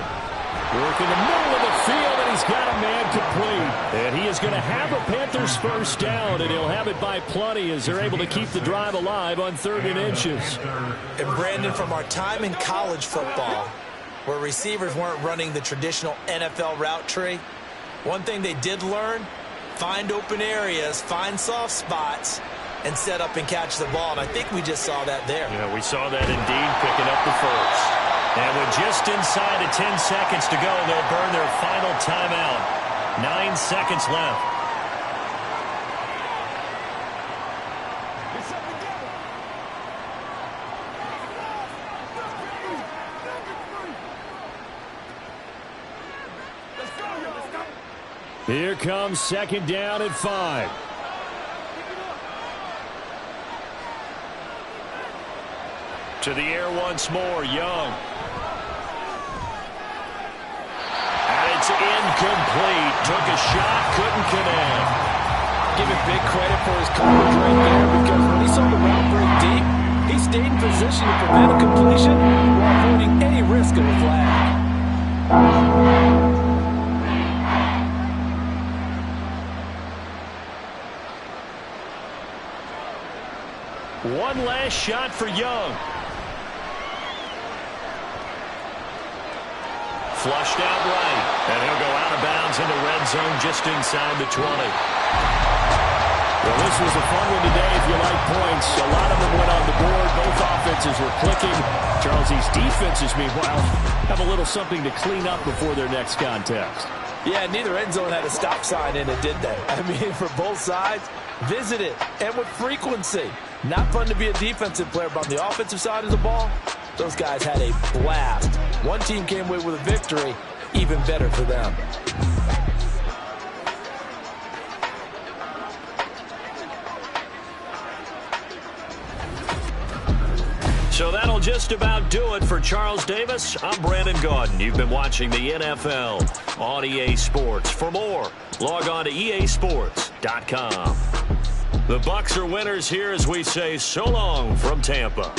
Work in the middle of the field, and he's got a man complete. And he is going to have a Panthers 1st down, and he'll have it by plenty as they're able to keep the drive alive on 3rd and inches. And Brandon, from our time in college football, where receivers weren't running the traditional NFL route tree, one thing they did learn, find open areas, find soft spots, and set up and catch the ball. And I think we just saw that there. Yeah, we saw that indeed, picking up the 1st. And with just inside of 10 seconds to go, they'll burn their final timeout. 9 seconds left. Here comes 2nd down and 5. To the air once more, Young. It's incomplete. Took a shot, couldn't connect. Give him big credit for his coverage right there, because when he saw the route break deep, he stayed in position to prevent a completion while avoiding any risk of a flag. One last shot for Young. Flushed out right. And he'll go out of bounds in the red zone just inside the 20. Well, this was a fun one today if you like points. A lot of them went on the board. Both offenses were clicking. Charles, these defenses, meanwhile, have a little something to clean up before their next contest. Yeah, neither end zone had a stop sign in it, did they? I mean, for both sides, visit it, and with frequency. Not fun to be a defensive player, but on the offensive side of the ball, those guys had a blast. One team came away with a victory, even better for them. So that'll just about do it for Charles Davis. I'm Brandon Gaudin. You've been watching the NFL on EA Sports. For more, log on to easports.com. The Bucs are winners here as we say so long from Tampa.